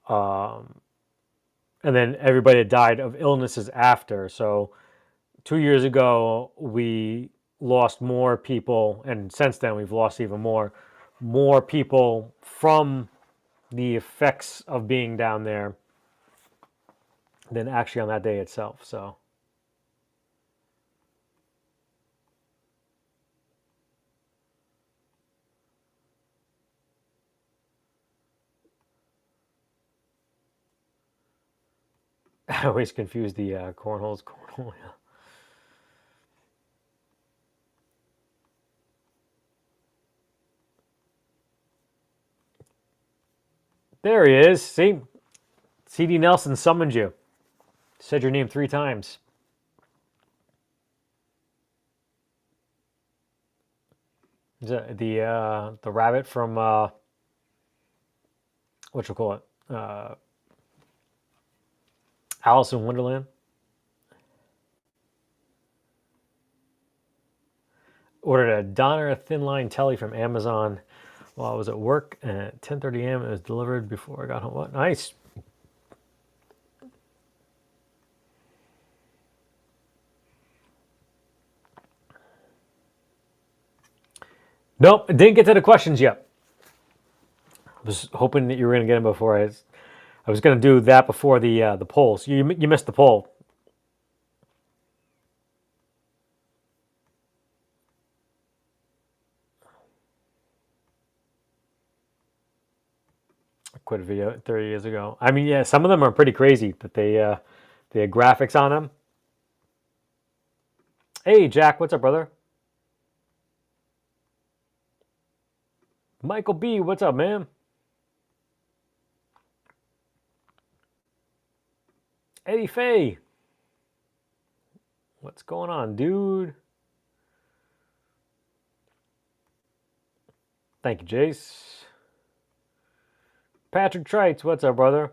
And then everybody that died of illnesses after. So 2 years ago, we lost more people, and since then we've lost even more people from the effects of being down there than actually on that day itself. So I always confuse the cornholes. Cornhole, yeah. There he is. See? C.D. Nelson summoned you. Said your name 3 times. The rabbit from what you call it? Alice in Wonderland. Ordered a Donner thin line telly from Amazon while I was at work, and at 10:30 a.m. it was delivered before I got home. What? Nice. Nope, I didn't get to the questions yet. I was hoping that you were going to get them before I was going to do that before the polls. You missed the poll. I quit a video 30 years ago. I mean, yeah, some of them are pretty crazy, but they had graphics on them. Hey, Jack, what's up, brother? Michael B, what's up, man? Eddie Faye. What's going on, dude? Thank you, Jace. Patrick Trites, what's up, brother?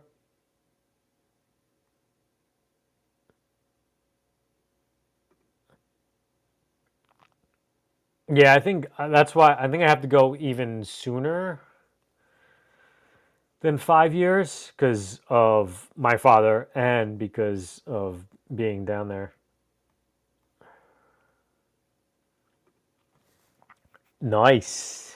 Yeah, I think that's why I think I have to go even sooner than 5 years because of my father and because of being down there. Nice.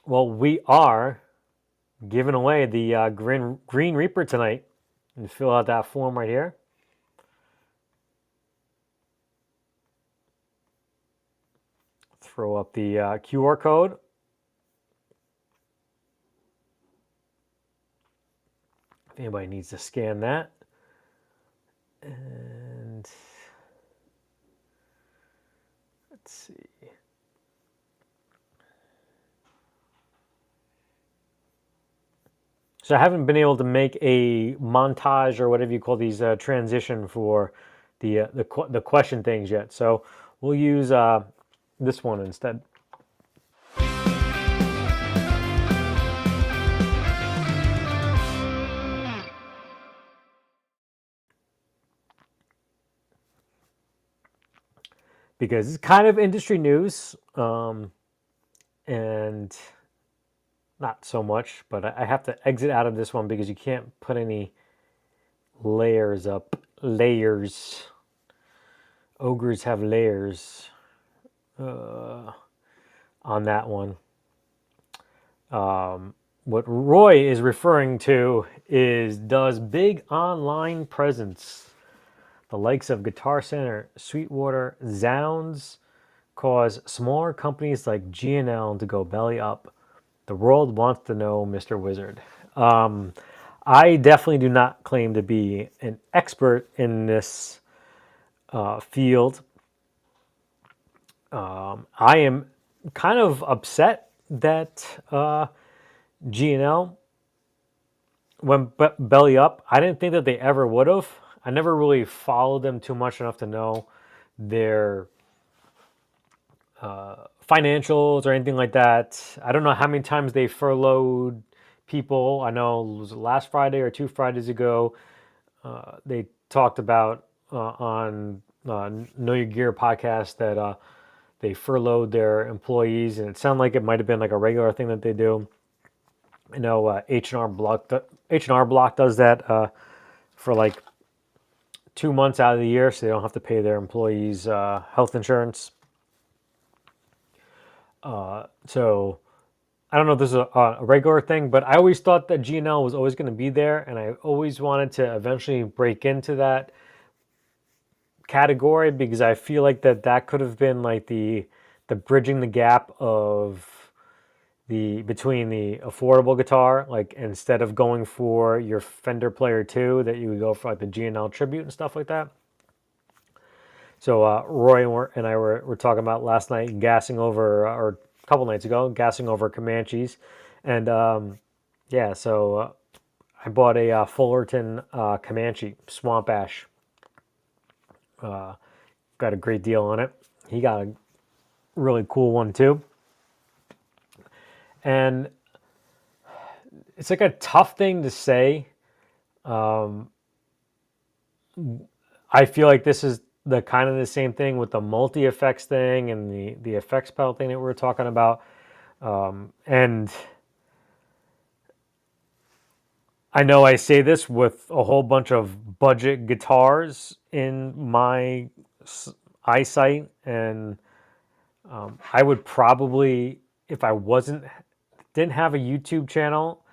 Well, we are giving away the Green Reaper tonight. You fill out that form right here. Throw up the QR code. If anybody needs to scan that. And let's see. So I haven't been able to make a montage or whatever you call these transition for the question things yet. So we'll use this one instead. Because it's kind of industry news, and not so much, but I have to exit out of this one because you can't put any layers up. Layers. Ogres have layers on that one. What Roy is referring to is, does big online presence, the likes of Guitar Center, Sweetwater, Zounds, cause smaller companies like G&L to go belly up? The world wants to know, Mr. Wizard. I definitely do not claim to be an expert in this field. I am kind of upset that G&L went belly up. I didn't think that they ever would have. I never really followed them too much enough to know their financials or anything like that. I don't know how many times they furloughed people. I know it was last Friday or 2 Fridays ago. They talked about on Know Your Gear podcast that they furloughed their employees, and it sounded like it might have been like a regular thing that they do. I know H&R Block does that for like 2 months out of the year, so they don't have to pay their employees health insurance. So I don't know if this is a regular thing, but I always thought that G&L was always going to be there, and I always wanted to eventually break into that category because I feel like that could have been like the bridging the gap of between the affordable guitar, like instead of going for your Fender Player 2, that you would go for like the G&L Tribute and stuff like that. So Roy and I were talking about last night gassing over, or a couple nights ago, gassing over Comanches. And yeah, so I bought a Fullerton Comanche Swamp Ash. Got a great deal on it. He got a really cool one too. And it's like a tough thing to say. I feel like this is the kind of the same thing with the multi-effects thing and the effects pedal thing that we were talking about. And I know I say this with a whole bunch of budget guitars in my eyesight, and I would probably, if I didn't have a YouTube channel,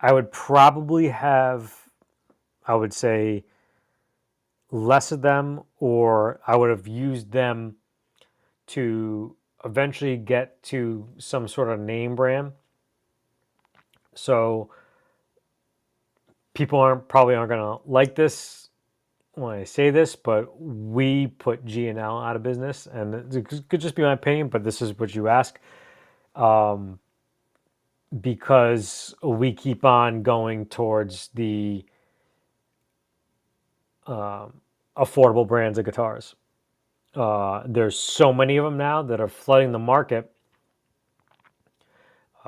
I would probably have, I would say, less of them, or I would have used them to eventually get to some sort of name brand. So people probably aren't going to like this when I say this, but we put G&L out of business, and it could just be my opinion, but this is what you ask. Because we keep on going towards the affordable brands of guitars. There's so many of them now that are flooding the market.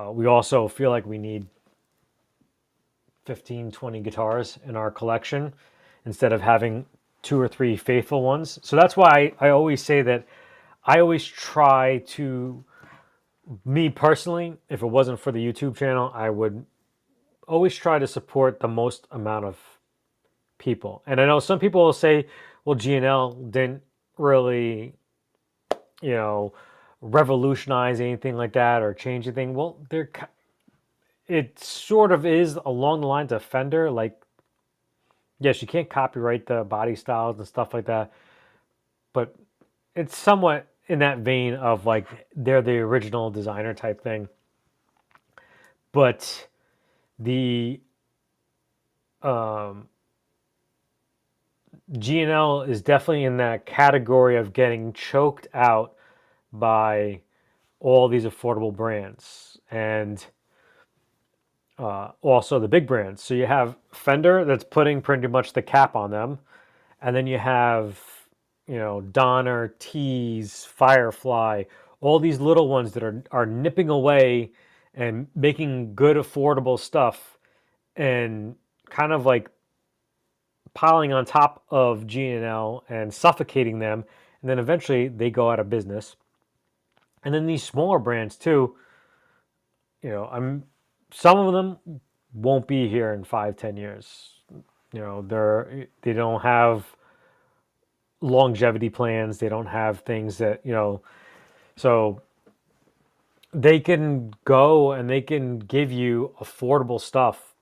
We also feel like we need 15, 20 guitars in our collection instead of having 2 or 3 faithful ones. So that's why I always say that I always try to, me personally, if it wasn't for the YouTube channel, I would always try to support the most amount of people. And I know some people will say, well, G&L didn't really, revolutionize anything like that or change anything. Well, it sort of is along the lines of Fender. Like, yes, you can't copyright the body styles and stuff like that, but it's somewhat in that vein of like they're the original designer type thing. But the G&L is definitely in that category of getting choked out by all these affordable brands and also the big brands. So you have Fender that's putting pretty much the cap on them, and then you have Donner, Tees, Firefly, all these little ones that are nipping away and making good affordable stuff and kind of like piling on top of G&L and suffocating them, and then eventually they go out of business. And then these smaller brands too, some of them won't be here in 5-10 years. They don't have longevity plans. They don't have things that, so they can go and they can give you affordable stuff,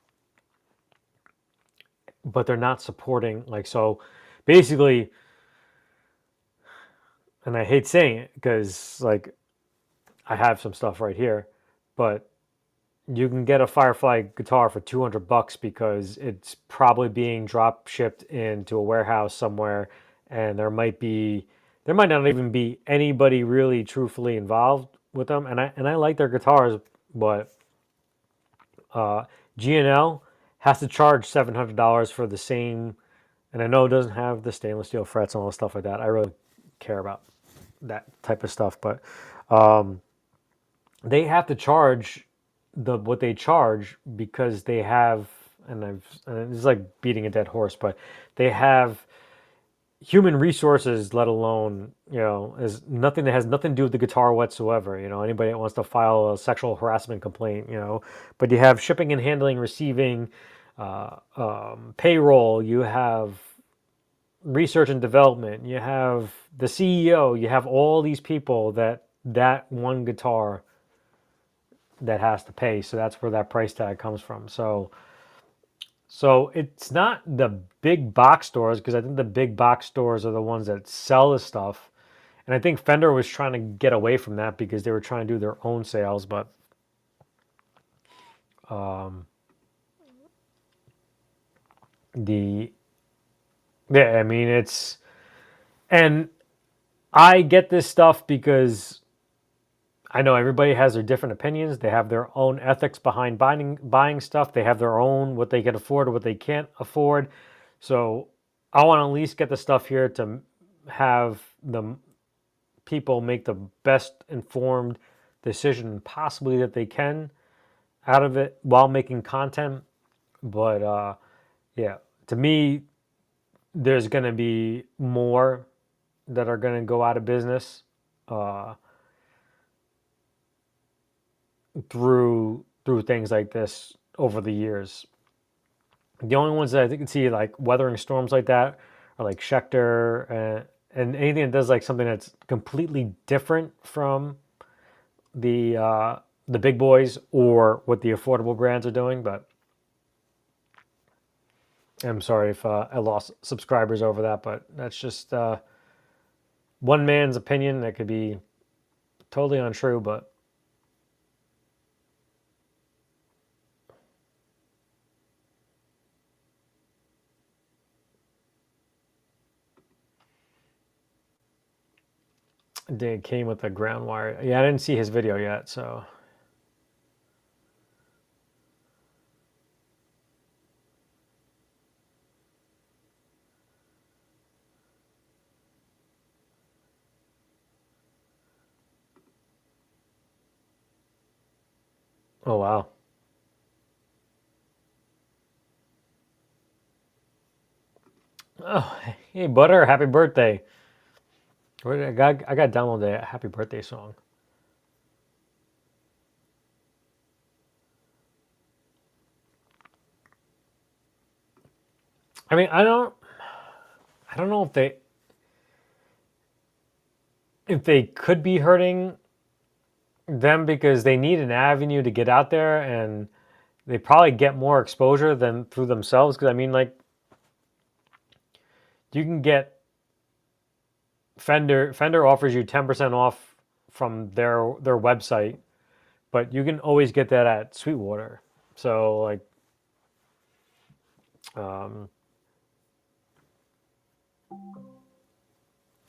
but they're not supporting, so basically, and I hate saying it because I have some stuff right here, but you can get a Firefly guitar for $200 because it's probably being drop shipped into a warehouse somewhere, and there might not even be anybody really truthfully involved with them. And I like their guitars, but G&L has to charge $700 for the same, and I know it doesn't have the stainless steel frets and all the stuff like that. I really care about that type of stuff, but they have to charge what they charge because they have, and it's like beating a dead horse, but they have human resources, let alone, is nothing that has nothing to do with the guitar whatsoever. Anybody that wants to file a sexual harassment complaint, but you have shipping and handling, receiving, payroll, you have research and development, you have the CEO, you have all these people that one guitar that has to pay. So that's where that price tag comes from. So it's not the big box stores, because I think the big box stores are the ones that sell this stuff. And I think Fender was trying to get away from that because they were trying to do their own sales. But I mean, and I get this stuff because I know everybody has their different opinions. They have their own ethics behind buying stuff. They have their own, what they can afford or what they can't afford. So I want to at least get the stuff here to have the people make the best informed decision possibly that they can out of it while making content. But yeah, to me, there's going to be more that are going to go out of business through things like this over the years. The only ones that I can see like weathering storms like that are like Schecter and anything that does like something that's completely different from the big boys or what the affordable brands are doing. But I'm sorry if I lost subscribers over that, but that's just one man's opinion that could be totally untrue, but it came with a ground wire. Yeah, I didn't see his video yet, so. Oh, wow. Oh, hey, Butter, happy birthday. I got to download the happy birthday song. I mean, I don't know if they could be hurting them because they need an avenue to get out there, and they probably get more exposure than through themselves. Because I mean, like, you can get Fender offers you 10% off from their website, but you can always get that at Sweetwater. So like, and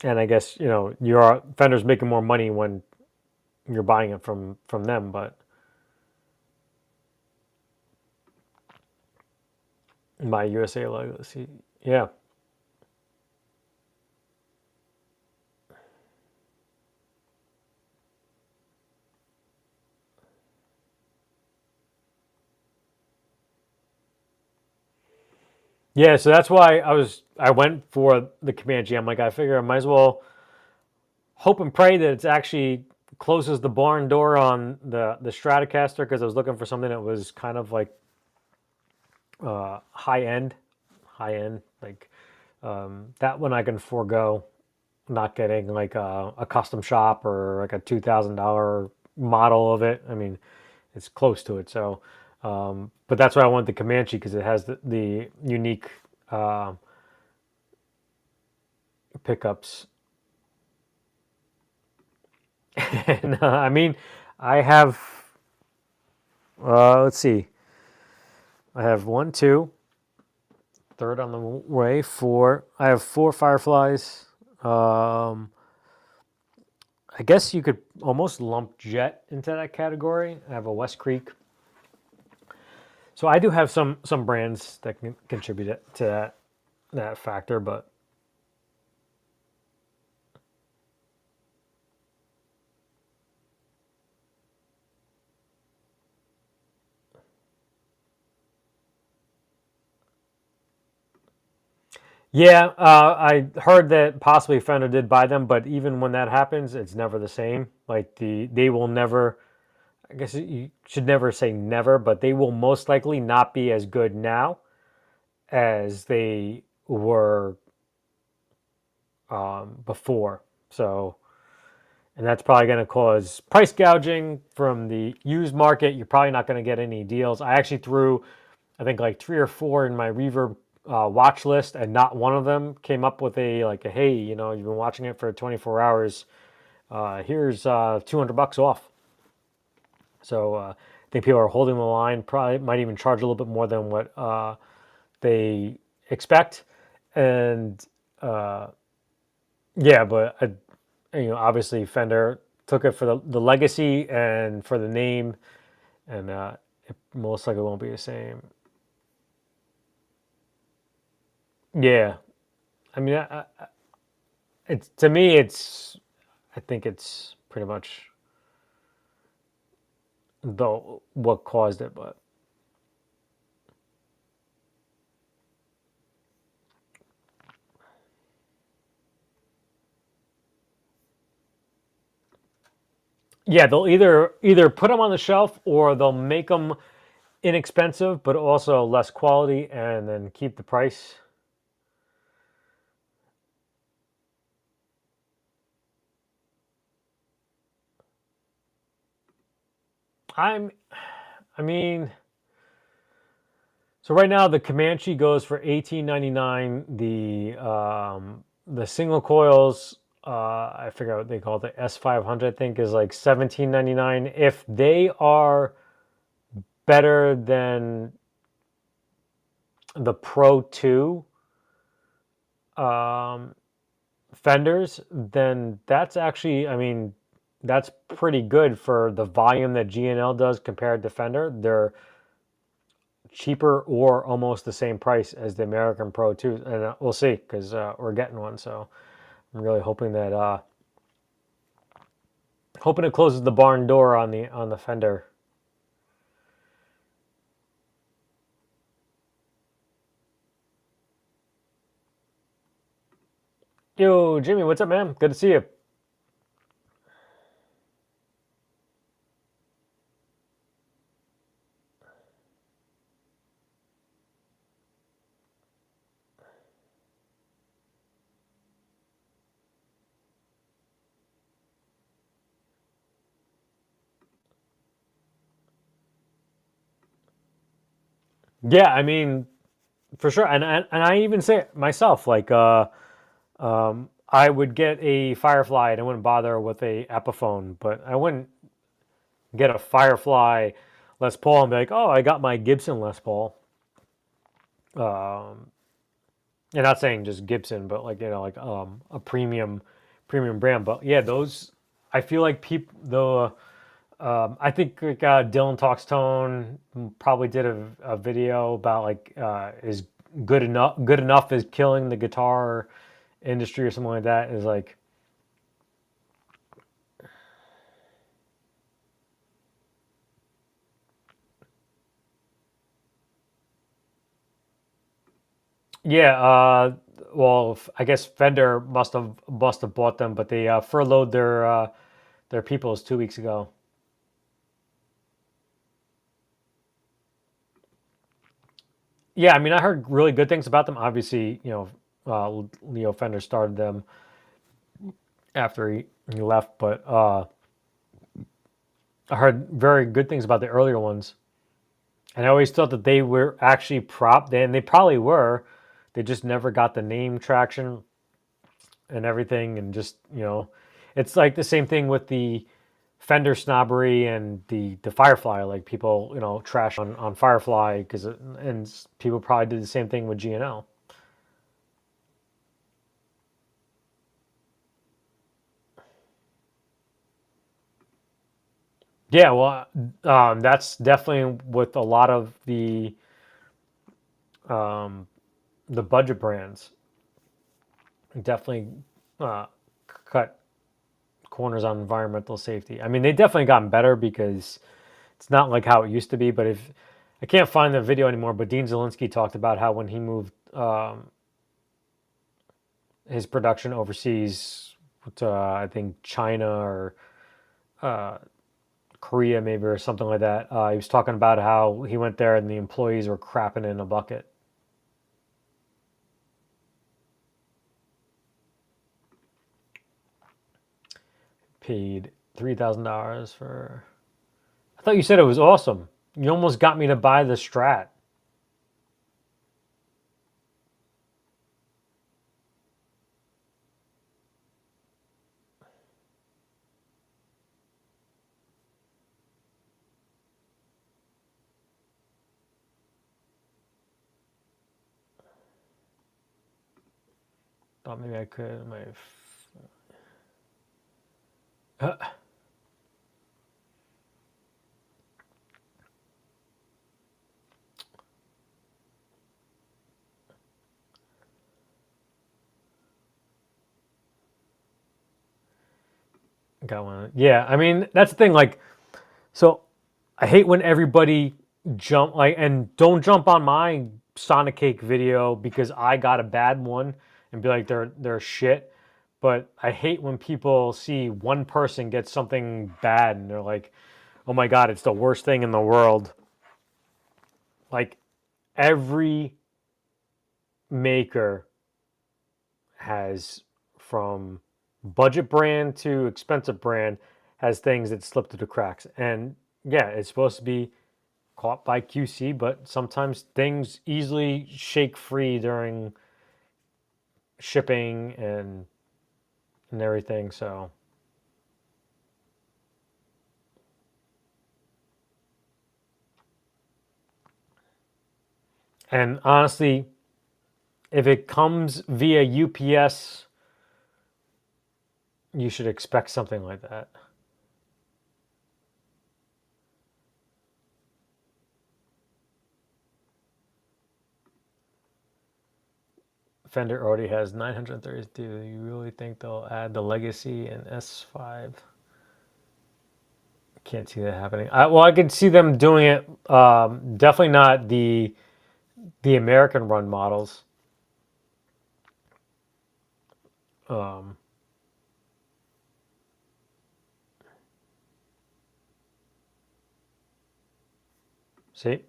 I guess your Fender's making more money when you're buying it from them, but my USA legacy, yeah. Yeah, so that's why I went for the Comanche. I'm like, I figure I might as well hope and pray that it's actually closes the barn door on the Stratocaster, because I was looking for something that was kind of like high end, like that one I can forego not getting like a custom shop or like a $2,000 model of it. I mean, it's close to it. So, but that's why I want the Comanche, because it has the unique pickups. And I mean, I have, let's see, I have 1, 2, third on the way, 4. I have 4 Fireflies. I guess you could almost lump Jet into that category. I have a West Creek. So I do have some brands that can contribute to that factor, but yeah, I heard that possibly Fender did buy them, but even when that happens, it's never the same. Like they will never. I guess you should never say never, but they will most likely not be as good now as they were before. So, and that's probably going to cause price gouging from the used market. You're probably not going to get any deals. I actually threw, I think, like 3 or 4 in my Reverb watch list, and not one of them came up with a hey, you've been watching it for 24 hours. Here's $200 off. So I think people are holding the line. Probably might even charge a little bit more than what they expect, and yeah, but obviously Fender took it for the legacy and for the name, and it most likely won't be the same. Yeah, I mean, it's to me, I think it's pretty much what caused it, but. Yeah, they'll either put them on the shelf or they'll make them inexpensive but also less quality and then keep the price. I mean, so right now the Comanche goes for $18.99. The single coils, I forget what they call it, the S500, I think, is like $17.99. If they are better than the Pro 2 Fenders, then that's actually, I mean, that's pretty good for the volume that G&L does compared to Fender. They're cheaper or almost the same price as the American Pro 2, and we'll see, because we're getting one. So I'm really hoping that it closes the barn door on the Fender. Yo, Jimmy, what's up, man? Good to see you. Yeah, I mean, for sure, and I even say it myself, like I would get a Firefly and I wouldn't bother with a Epiphone, but I wouldn't get a Firefly Les Paul and be like, oh, I got my Gibson Les Paul. And not saying just Gibson, but like like a premium brand. But yeah, those I feel like people though. I think like, Dylan Talks Tone probably did a video about like is good enough is killing the guitar industry or something like that. Is like. Yeah, well, I guess Fender must have bought them, but they furloughed their peoples 2 weeks ago. Yeah, I mean, I heard really good things about them. Obviously, Leo Fender started them after he left, but I heard very good things about the earlier ones. And I always thought that they were actually and they probably were. They just never got the name traction and everything, and just it's like the same thing with the Fender snobbery and the Firefly. Like people trash on Firefly and people probably did the same thing with G&L. Yeah, well, that's definitely with a lot of um, the budget brands. Definitely uh, cut corners on environmental safety. I mean, they definitely gotten better because it's not like how it used to be. But if I can't find the video anymore, but Dean Zielinski talked about how when he moved his production overseas to I think China or uh, Korea maybe or something like that. He was talking about how he went there and the employees were crapping in a bucket. Paid $3,000 for. I thought you said it was awesome. You almost got me to buy the Strat. Thought maybe I could. Got one. Yeah, I mean that's the thing. Like, so I hate when everybody and don't jump on my Sonic Cake video because I got a bad one and be like they're shit. But I hate when people see one person get something bad and they're like, "Oh my god, it's the worst thing in the world." Like every maker has, from budget brand to expensive brand, has things that slip through the cracks. And yeah, it's supposed to be caught by QC, but sometimes things easily shake free during shipping and everything. So and honestly, if it comes via UPS, you should expect something like that. Fender already has 932. You really think they'll add the Legacy and S5? Can't see that happening. Well, I could see them doing it. Definitely not the American run models. Um, see?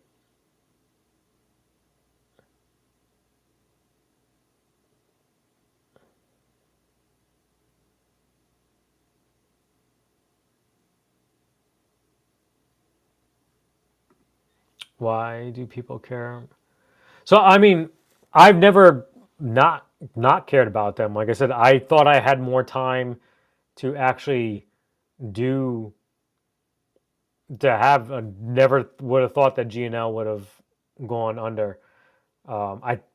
Why do people care? So I mean, I've never not cared about them. Like I said, I thought I had more time to actually do to have. Never would have thought that GNL would have gone under.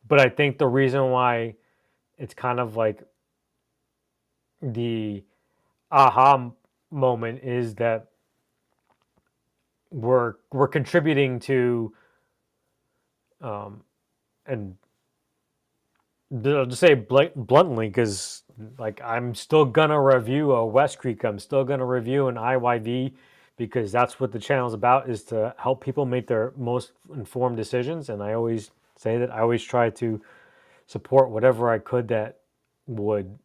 But I think the reason why it's kind of like the aha moment is that we're contributing to and I'll just say bluntly, because like I'm still gonna review a West Creek, I'm still gonna review an IYV, because that's what the channel is about, is to help people make their most informed decisions. And I always say that I always try to support whatever I could that would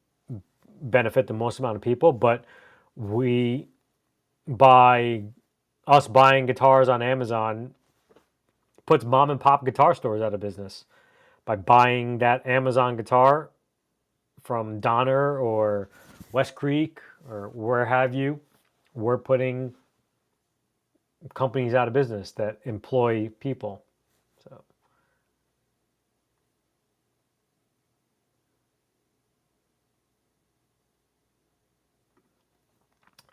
benefit the most amount of people. But we by us buying guitars on Amazon puts mom and pop guitar stores out of business. By buying that Amazon guitar from Donner or West Creek or where have you, we're putting companies out of business that employ people. So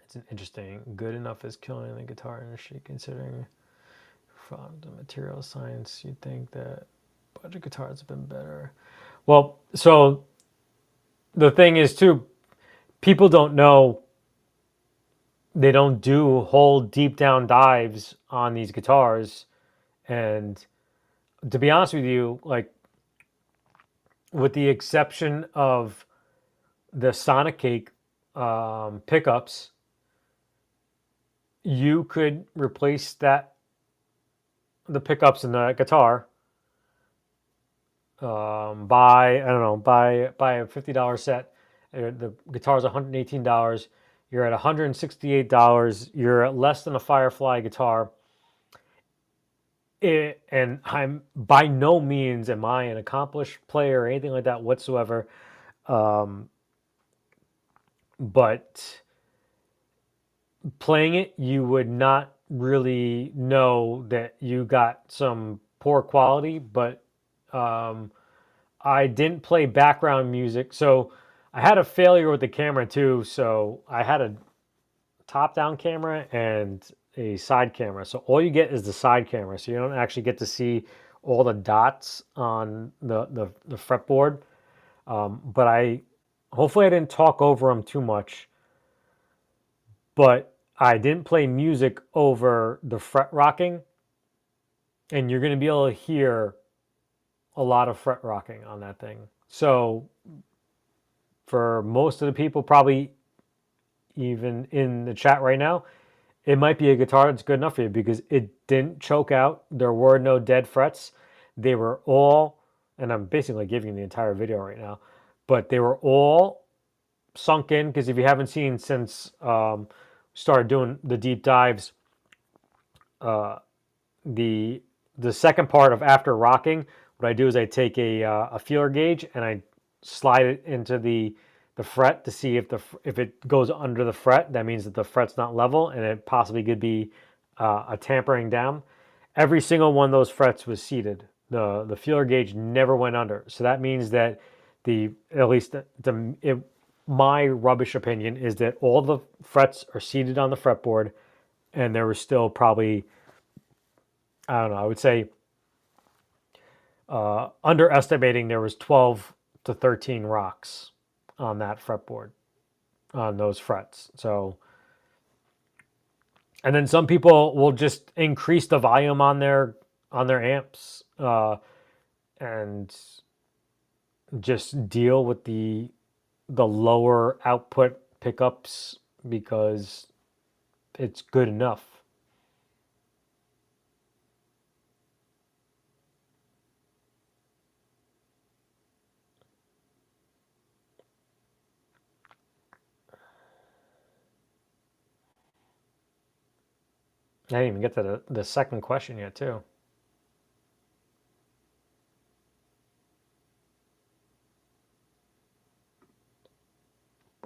it's an interesting. Good enough is killing the guitar industry, considering from the material science, you'd think that budget guitars have been better. Well, so the thing is too, people don't know they don't do whole deep down dives on these guitars. And to be honest with you, like, with the exception of the Sonic Cake pickups, you could replace the pickups in the guitar buy, I don't know, buy a $50 set. The guitar's $118. You're at $168. You're at less than a Firefly guitar. And I'm by no means am I an accomplished player or anything like that whatsoever. But playing it, you would not really know that you got some poor quality. But I didn't play background music, so I had a failure with the camera too. So I had a top-down camera and a side camera. So all you get is the side camera. So you don't actually get to see all the dots on the fretboard. But hopefully I didn't talk over them too much. But I didn't play music over the fret rocking. And you're going to be able to hear a lot of fret rocking on that thing. So for most of the people, probably even in the chat right now, it might be a guitar that's good enough for you because it didn't choke out. There were no dead frets. They were all, and I'm basically giving you the entire video right now, but they were all sunk in, because if you haven't seen since started doing the deep dives, the second part of after rocking, what I do is I take a feeler gauge and I slide it into the fret to see if it goes under the fret. That means that the fret's not level, and it possibly could be a tampering down. Every single one of those frets was seated. The feeler gauge never went under. So that means that my rubbish opinion is that all the frets are seated on the fretboard, and there was still probably, I don't know, I would say underestimating, there was 12 to 13 rocks on that fretboard, on those frets. So, and then some people will just increase the volume on their amps and just deal with the lower output pickups because it's good enough. I didn't even get to the second question yet, too.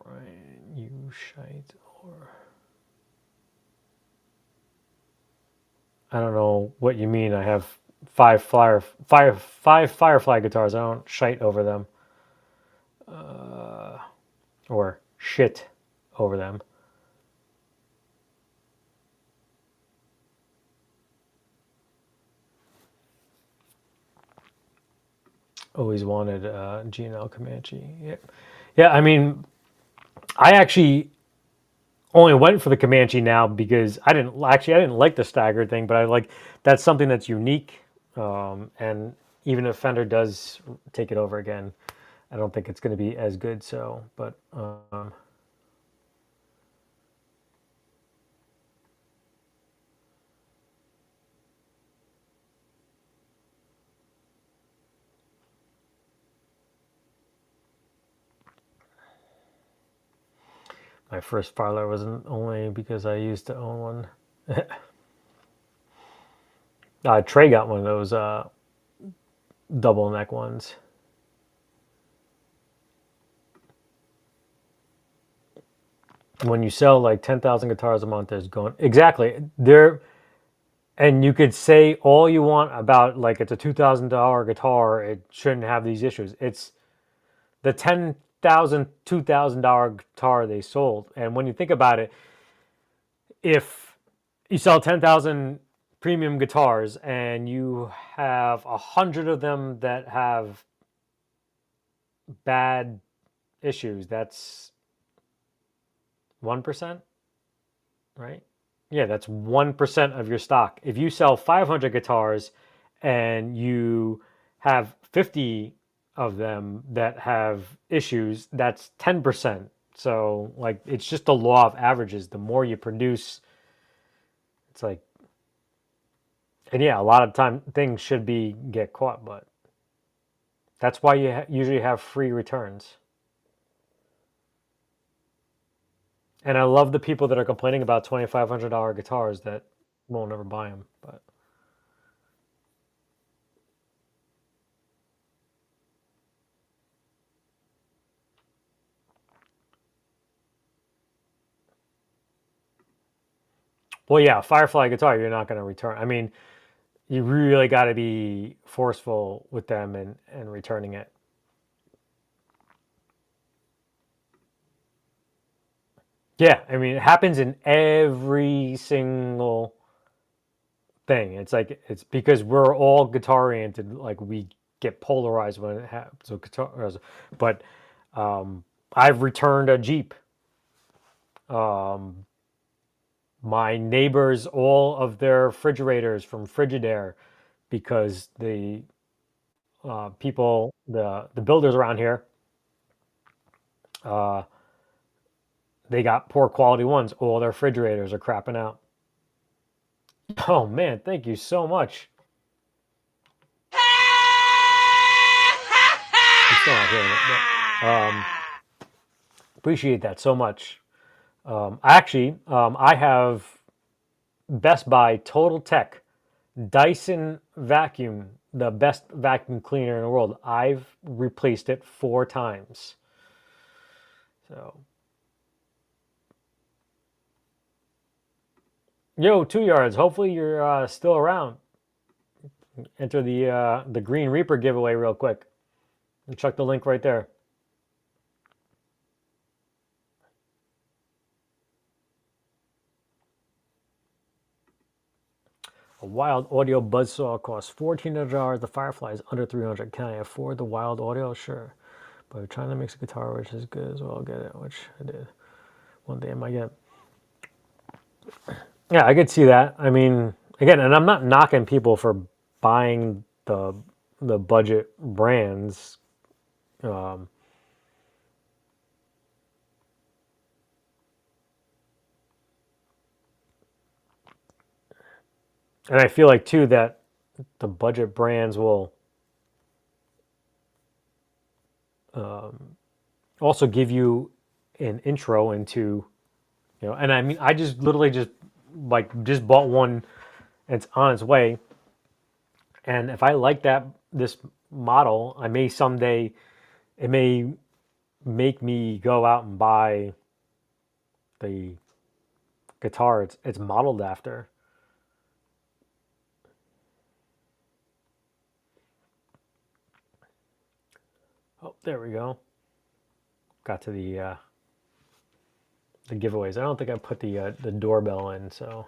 Brian, you shite, or I don't know what you mean. I have five Firefly guitars. I don't shite over them, or shit over them. Always wanted G&L Comanche. Yeah. I mean, I actually only went for the Comanche now because I didn't like the staggered thing, but I like that's something that's unique. And even if Fender does take it over again, I don't think it's going to be as good. So, but my first Farlow wasn't only because I used to own one. Trey got one of those double neck ones. When you sell like 10,000 guitars a month, there's going exactly there, and you could say all you want about like it's a $2,000 guitar, it shouldn't have these issues. It's the $10,000, $2,000 guitar they sold, and when you think about it, if you sell 10,000 premium guitars and you have 100 of them that have bad issues, that's 1%. right? Yeah, that's 1% of your stock. If you sell 500 guitars and you have 50 of them that have issues, that's 10%. So, like, it's just the law of averages. The more you produce, it's like, and yeah, a lot of time things should be get caught, but that's why you usually have free returns. And I love the people that are complaining about $2,500 guitars that won't ever buy them. But well, yeah, Firefly guitar, you're not going to return. I mean, you really got to be forceful with them and returning it. Yeah, I mean, it happens in every single thing. It's like, it's because we're all guitar oriented. Like, we get polarized when it happens. So guitar, but I've returned a Jeep. My neighbors, all of their refrigerators from Frigidaire, because the people, the builders around here, uh, they got poor quality ones. All their refrigerators are crapping out. Oh man, thank you so much. I'm still not hearing it, but appreciate that so much. I have Best Buy Total Tech Dyson vacuum, the best vacuum cleaner in the world. I've replaced it 4 times. So, yo, 2 yards. Hopefully you're still around. Enter the Green Reaper giveaway real quick. And check the link right there. A Wild Audio buzzsaw costs $1,400. The Firefly is under $300. Can I afford the Wild Audio? Sure. But I'm trying to mix a guitar which is good as well. Get it, which I did. One day I might get. Yeah, I could see that. I mean, again, and I'm not knocking people for buying the budget brands. And I feel like too that the budget brands will also give you an intro into, and I mean, I just literally just bought one. And it's on its way. And if I like this model, I may someday, it may make me go out and buy the guitar it's modeled after. Oh, there we go. Got to the giveaways. I don't think I put the doorbell in, so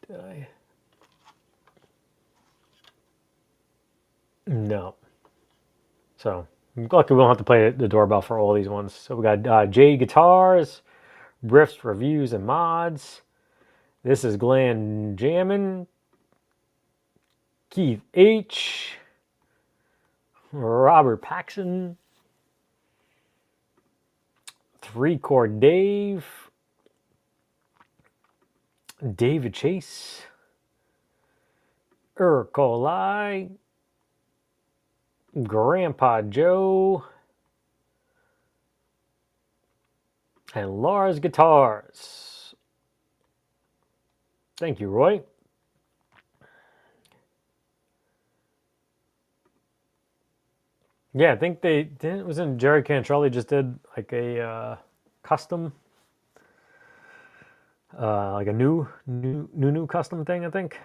did I? No. So luckily we don't have to play the doorbell for all these ones. So we got Jade Guitars, riffs, reviews, and mods. This is Glenn Jammin, Keith H, Robert Paxson, 3-Chord Dave, David Chase, Colai, Grandpa Joe, and Lars Guitars. Thank you, Roy. Yeah, I think it was in Jerry Cantrelli just did like a custom, like a new custom thing, I think.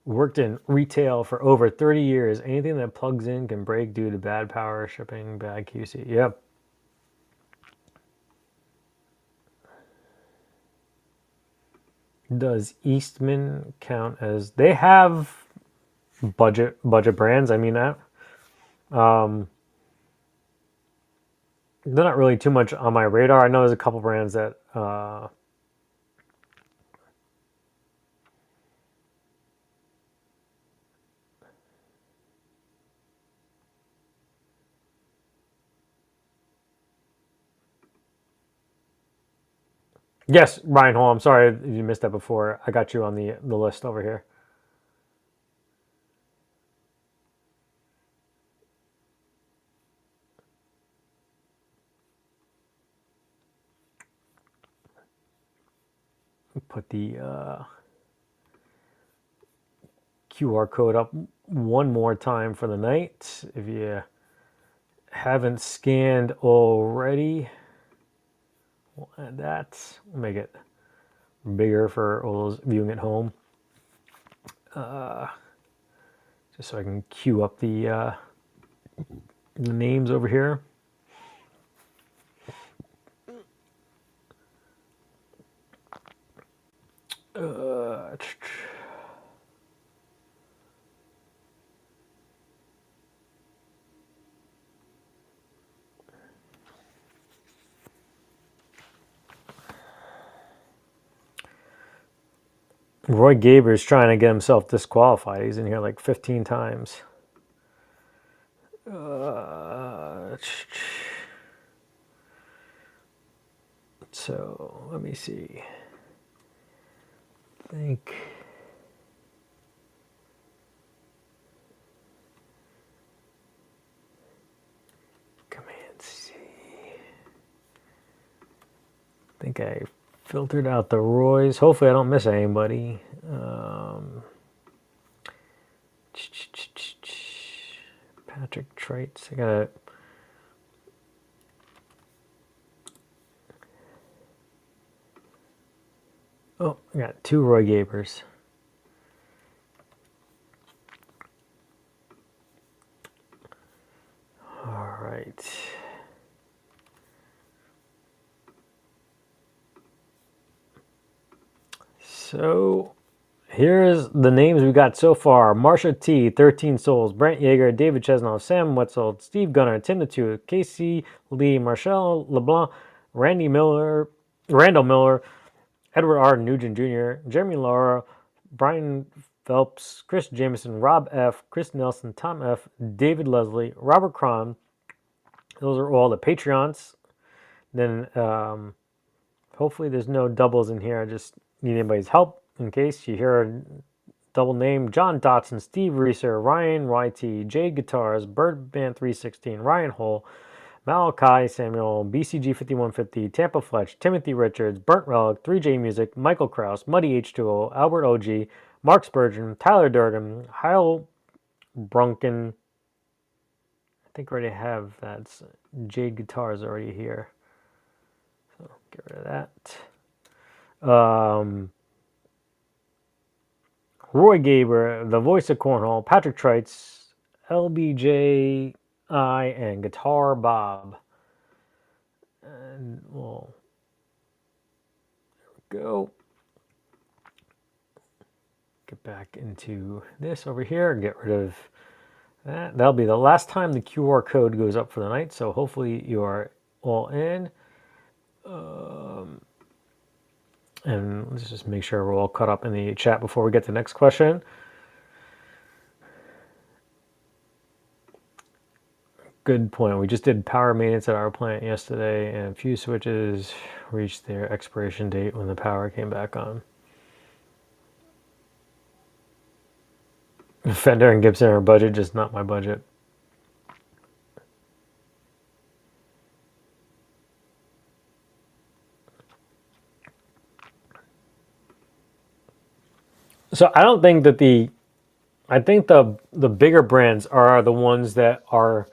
Worked in retail for over 30 years. Anything that plugs in can break due to bad power, shipping, bad QC. Yep. Does Eastman count as... They have budget brands. I mean, that they're not really too much on my radar. I know there's a couple brands that yes, Ryan Hall. I'm sorry if you missed that before. I got you on the list over here. Put the QR code up one more time for the night. If you haven't scanned already, we'll add that. We'll make it bigger for all those viewing at home. Just so I can queue up the names over here. Roy Gaber's trying to get himself disqualified. He's in here like 15 times. So let me see. I think Command C. I think I filtered out the Roys. Hopefully I don't miss anybody. Patrick Traits. I gotta... Oh, I got 2 Roy Gabers. All right. So here's the names we got so far. Marsha T, 13 Souls, Brent Yeager, David Chesnoff, Sam Wetzel, Steve Gunner, Tim the Two, Casey Lee, Marshall LeBlanc, Randall Miller, Edward R. Nugent Jr., Jeremy Laura, Brian Phelps, Chris Jameson, Rob F., Chris Nelson, Tom F., David Leslie, Robert Cron. Those are all the Patreons. Then hopefully there's no doubles in here. I just need anybody's help in case you hear a double name. John Dotson, Steve Reeser, Ryan YT, Jade Guitars, Birdman 316, Ryan Hole, Malachi Samuel, BCG 5150, Tampa Fletch, Timothy Richards, Burnt Relic, 3J Music, Michael Kraus, Muddy H2O, Albert OG, Mark Spurgeon, Tyler Durden, Heil Brunken. I think I already have that. Jade Guitars already here. So get rid of that. Roy Gaber, the voice of Cornhole, Patrick Trites, LBJ and Guitar Bob. And well, there we go. Get back into this over here. Get rid of that. That'll be the last time the QR code goes up for the night. So hopefully you are all in. And let's just make sure we're all caught up in the chat before we get to the next question. Good point. We just did power maintenance at our plant yesterday, and fuse switches reached their expiration date when the power came back on. Fender and Gibson are budget, just not my budget. So I don't think that I think the bigger brands are the ones that are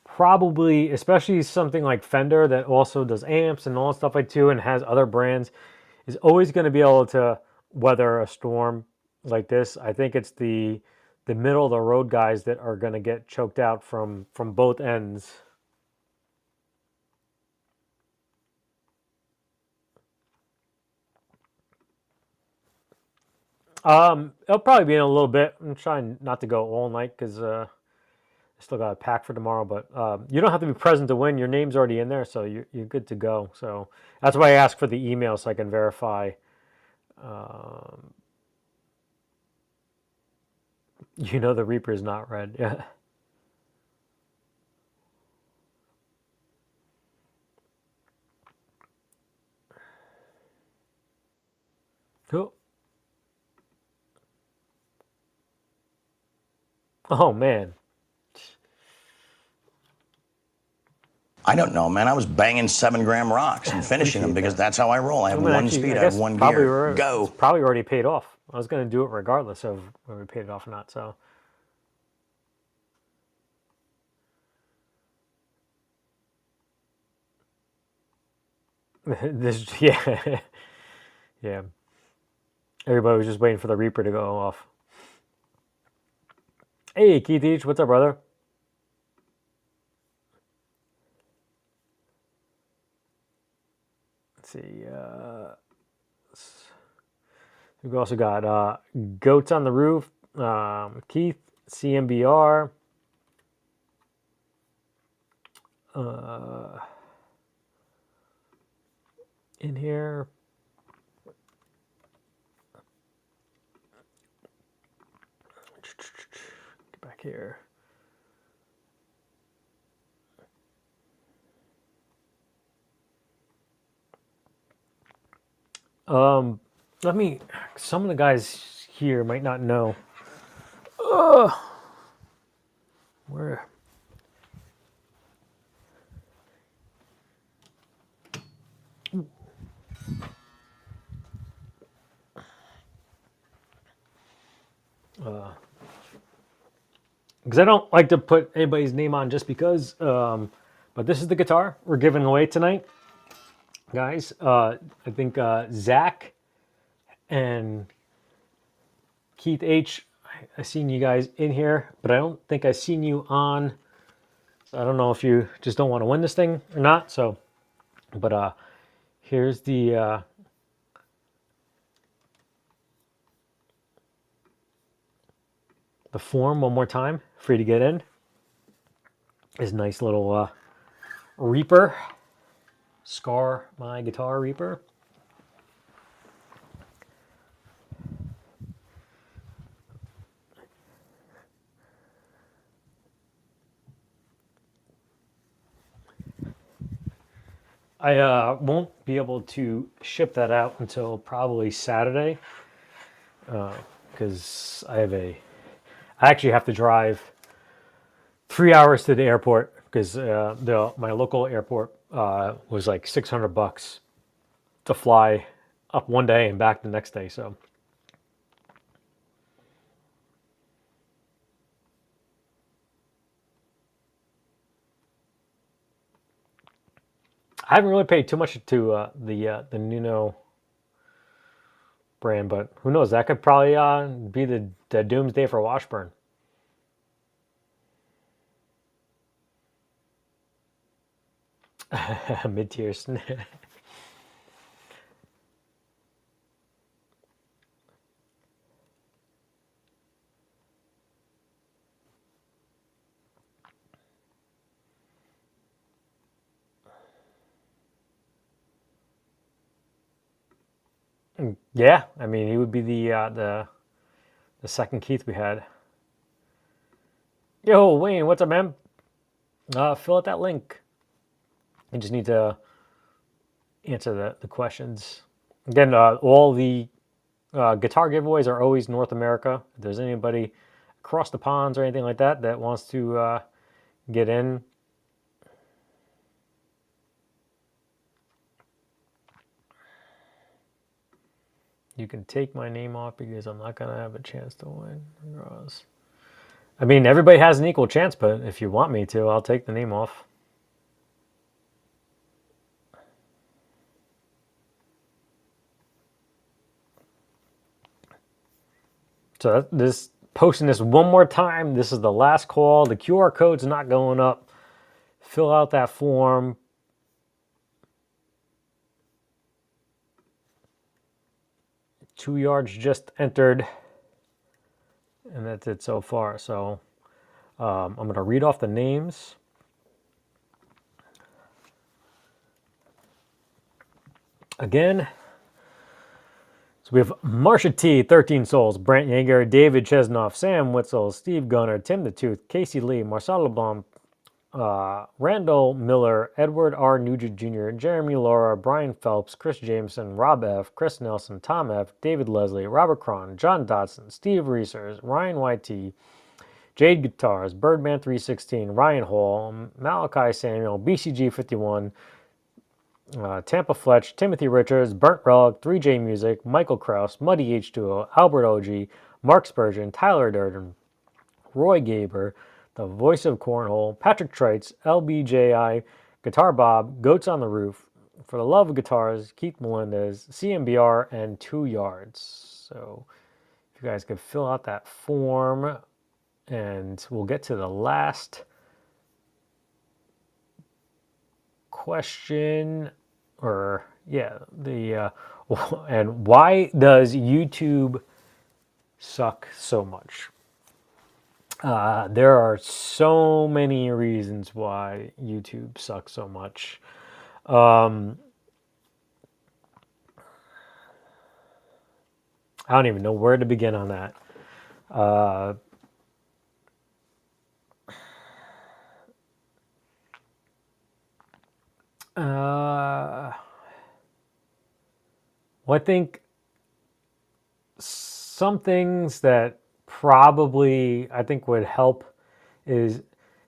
probably, especially something like Fender that also does amps and all that stuff like too and has other brands, is always going to be able to weather a storm like this. I think it's the middle of the road guys that are going to get choked out from both ends. It'll probably be in a little bit. I'm trying not to go all night because I still got a pack for tomorrow. But you don't have to be present to win. Your name's already in there, so you're good to go. So that's why I ask for the email so I can verify. You know the Reaper is not red. Yeah. Cool. Oh man. I don't know, man. I was banging 7-gram rocks and finishing them because that's how I roll. I have one Actually, speed, I I have guess one probably gear. Go. it's probably already paid off. I was going to do it regardless of whether we paid it off or not. So. Yeah. Yeah. Everybody was just waiting for the Reaper to go off. Hey, Keith H, what's up, brother? Let's see. We've also got Goats on the Roof, Keith, CMBR. In here. Get back here. Let me. Some of the guys here might not know. Where? Because I don't like to put anybody's name on just because. But this is the guitar we're giving away tonight, guys. I think Zach and Keith H. I seen you guys in here, but I don't think I seen you on. So I don't know if you just don't want to win this thing or not. So, but here's the form one more time. Free to get in. This nice little Reaper. Scar my guitar Reaper. I won't be able to ship that out until probably Saturday because I actually have to drive 3 hours to the airport because my local airport was like $600 to fly up one day and back the next day. So. I haven't really paid too much to the Nuno brand, but who knows? That could probably be the doomsday for Washburn. Mid-tiers. Yeah, I mean he would be the second Keith we had. Yo, Wayne, what's up, man? Fill out that link. You just need to answer the questions. Again, all the guitar giveaways are always North America. If there's anybody across the ponds or anything like that that wants to get in, you can take my name off because I'm not going to have a chance to win. I mean, everybody has an equal chance, but if you want me to, I'll take the name off. So this posting this one more time. This is the last call. The QR code's not going up. Fill out that form. Two yards just entered, and that's it so far. So I'm going to read off the names. Again, so we have Marsha T, 13 Souls, Brant Yeager, David Chesnoff, Sam Witzel, Steve Gunner, Tim the Tooth, Casey Lee, Marcelo Blum, Randall Miller, Edward R. Nugent Jr., Jeremy Laura, Brian Phelps, Chris Jameson, Rob F., Chris Nelson, Tom F., David Leslie, Robert Cron, John Dotson, Steve Reesers, Ryan YT, Jade Guitars, Birdman 316, Ryan Hall, Malachi Samuel, BCG 51, Tampa Fletch, Timothy Richards, Burnt Relic, 3J Music, Michael Kraus, Muddy H2O, Albert OG, Mark Spurgeon, Tyler Durden, Roy Gaber, The Voice of Cornhole, Patrick Treitz, LBJI, Guitar Bob, Goats on the Roof, For the Love of Guitars, Keith Melendez, CMBR, and 2 Yards. So if you guys could fill out that form, and we'll get to the last question. Or and why does YouTube suck so much? There are so many reasons why YouTube sucks so much. I don't even know where to begin on that. Well, I think some things that probably I think would help is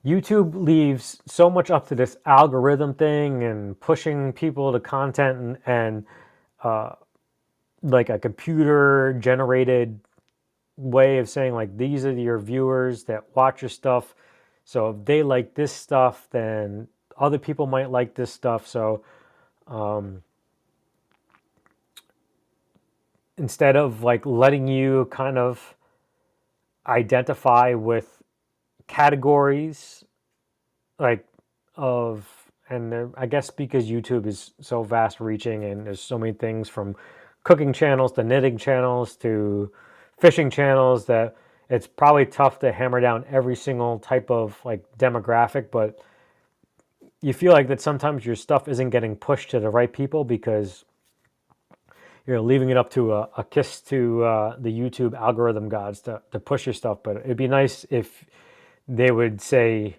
YouTube leaves so much up to this algorithm thing and pushing people to content and like a computer generated way of saying like these are your viewers that watch your stuff. So if they like this stuff, then other people might like this stuff. So instead of like letting you kind of identify with categories like of, and I guess because YouTube is so vast reaching and there's so many things from cooking channels to knitting channels to fishing channels that it's probably tough to hammer down every single type of like demographic, but you feel like that sometimes your stuff isn't getting pushed to the right people because you're leaving it up to a kiss to the YouTube algorithm gods to push your stuff. But it'd be nice if they would say,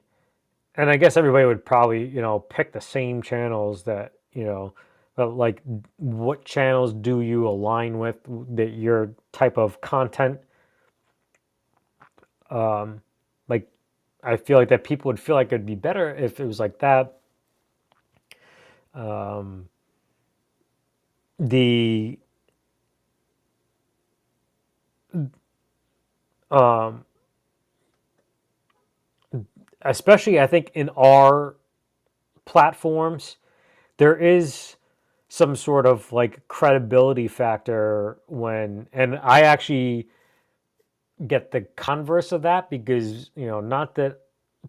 and I guess everybody would probably, pick the same channels that, but like what channels do you align with that your type of content? Like I feel like that people would feel like it'd be better if it was like that. Especially I think in our platforms, there is some sort of like credibility factor and I actually get the converse of that because, not that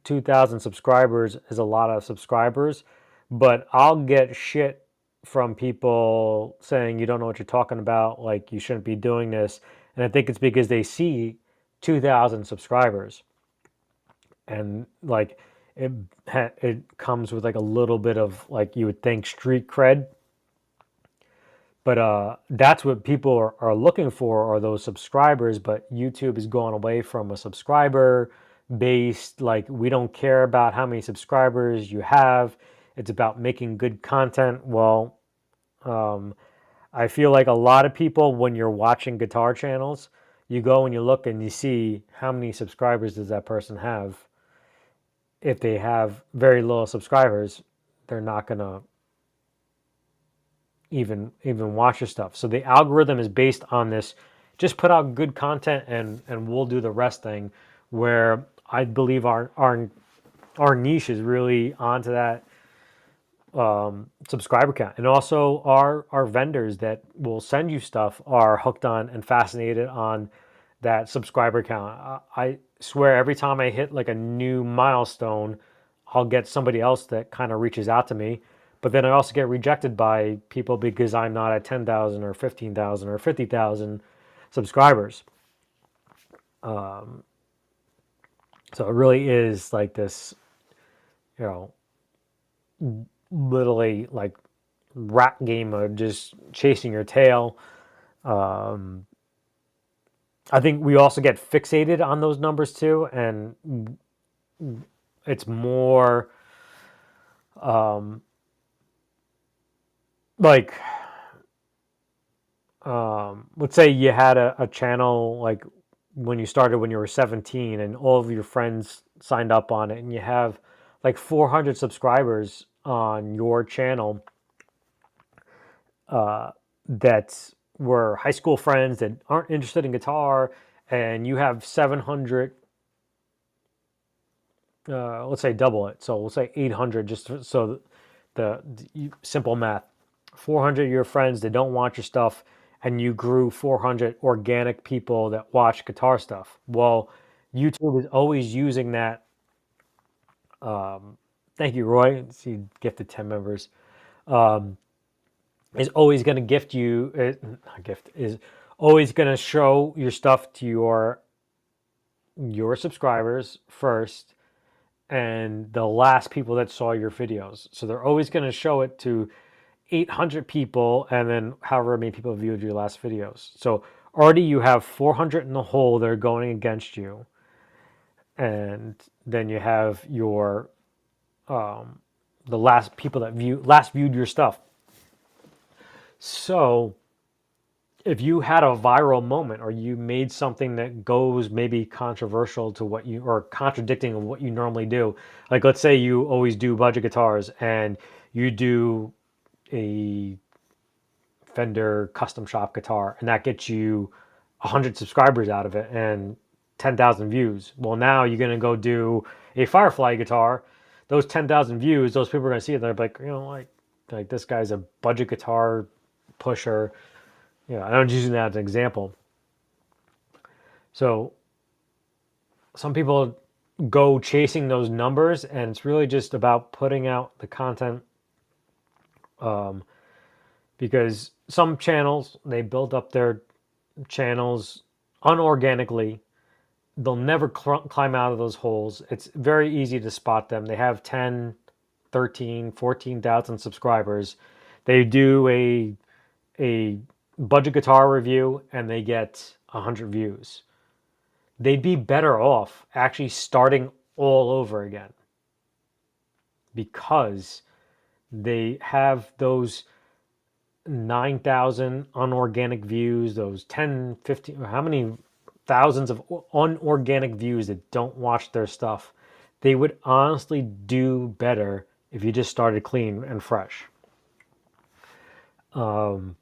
2,000 subscribers is a lot of subscribers, but I'll get shit from people saying you don't know what you're talking about, like you shouldn't be doing this. And I think it's because they see 2,000 subscribers and like it comes with like a little bit of like you would think street cred. But that's what people are looking for are those subscribers. But YouTube is going away from a subscriber based, like we don't care about how many subscribers you have. It's about making good content. Well, I feel like a lot of people, when you're watching guitar channels, you go and you look and you see how many subscribers does that person have. If they have very little subscribers, they're not going to even watch your stuff. So the algorithm is based on this, just put out good content and we'll do the rest thing, where I believe our niche is really onto that subscriber count. And also our vendors that will send you stuff are hooked on and fascinated on that subscriber count. I swear every time I hit like a new milestone, I'll get somebody else that kind of reaches out to me. But then I also get rejected by people because I'm not at 10,000 or 15,000 or 50,000 subscribers. So it really is like this, you know, literally like rat game of just chasing your tail. I think we also get fixated on those numbers too, and it's more like let's say you had a channel like when you started when you were 17 and all of your friends signed up on it, and you have like 400 subscribers on your channel that were high school friends that aren't interested in guitar, and you have 700, let's say double it, so we'll say 800, just so the simple math. 400 of your friends that don't want your stuff, and you grew 400 organic people that watch guitar stuff. Well, YouTube is always using that. Thank you, Roy. See, gifted 10 members. Is always going to gift you, not gift, is always going to show your stuff to your subscribers first, and the last people that saw your videos. So they're always going to show it to 800 people, and then however many people viewed your last videos. So already you have 400 in the hole that are going against you, and then you have your the last people that viewed your stuff. So if you had a viral moment, or you made something that goes maybe controversial to what you, or contradicting of what you normally do, like let's say you always do budget guitars and you do a Fender custom shop guitar, and that gets you 100 subscribers out of it and 10,000 views. Well, now you're going to go do a Firefly guitar. Those 10,000 views, those people are going to see it. They're like, you know, like this guy's a budget guitar pusher. You know, I'm using that as an example. So some people go chasing those numbers, and it's really just about putting out the content. Because some channels, they build up their channels unorganically. They'll never climb out of those holes. It's very easy to spot them. They have 10, 13, 14,000 subscribers. They do a budget guitar review and they get 100 views. They'd be better off actually starting all over again, because they have those 9,000 unorganic views, those 10, 15, how many thousands of unorganic views that don't watch their stuff. They would honestly do better if you just started clean and fresh. You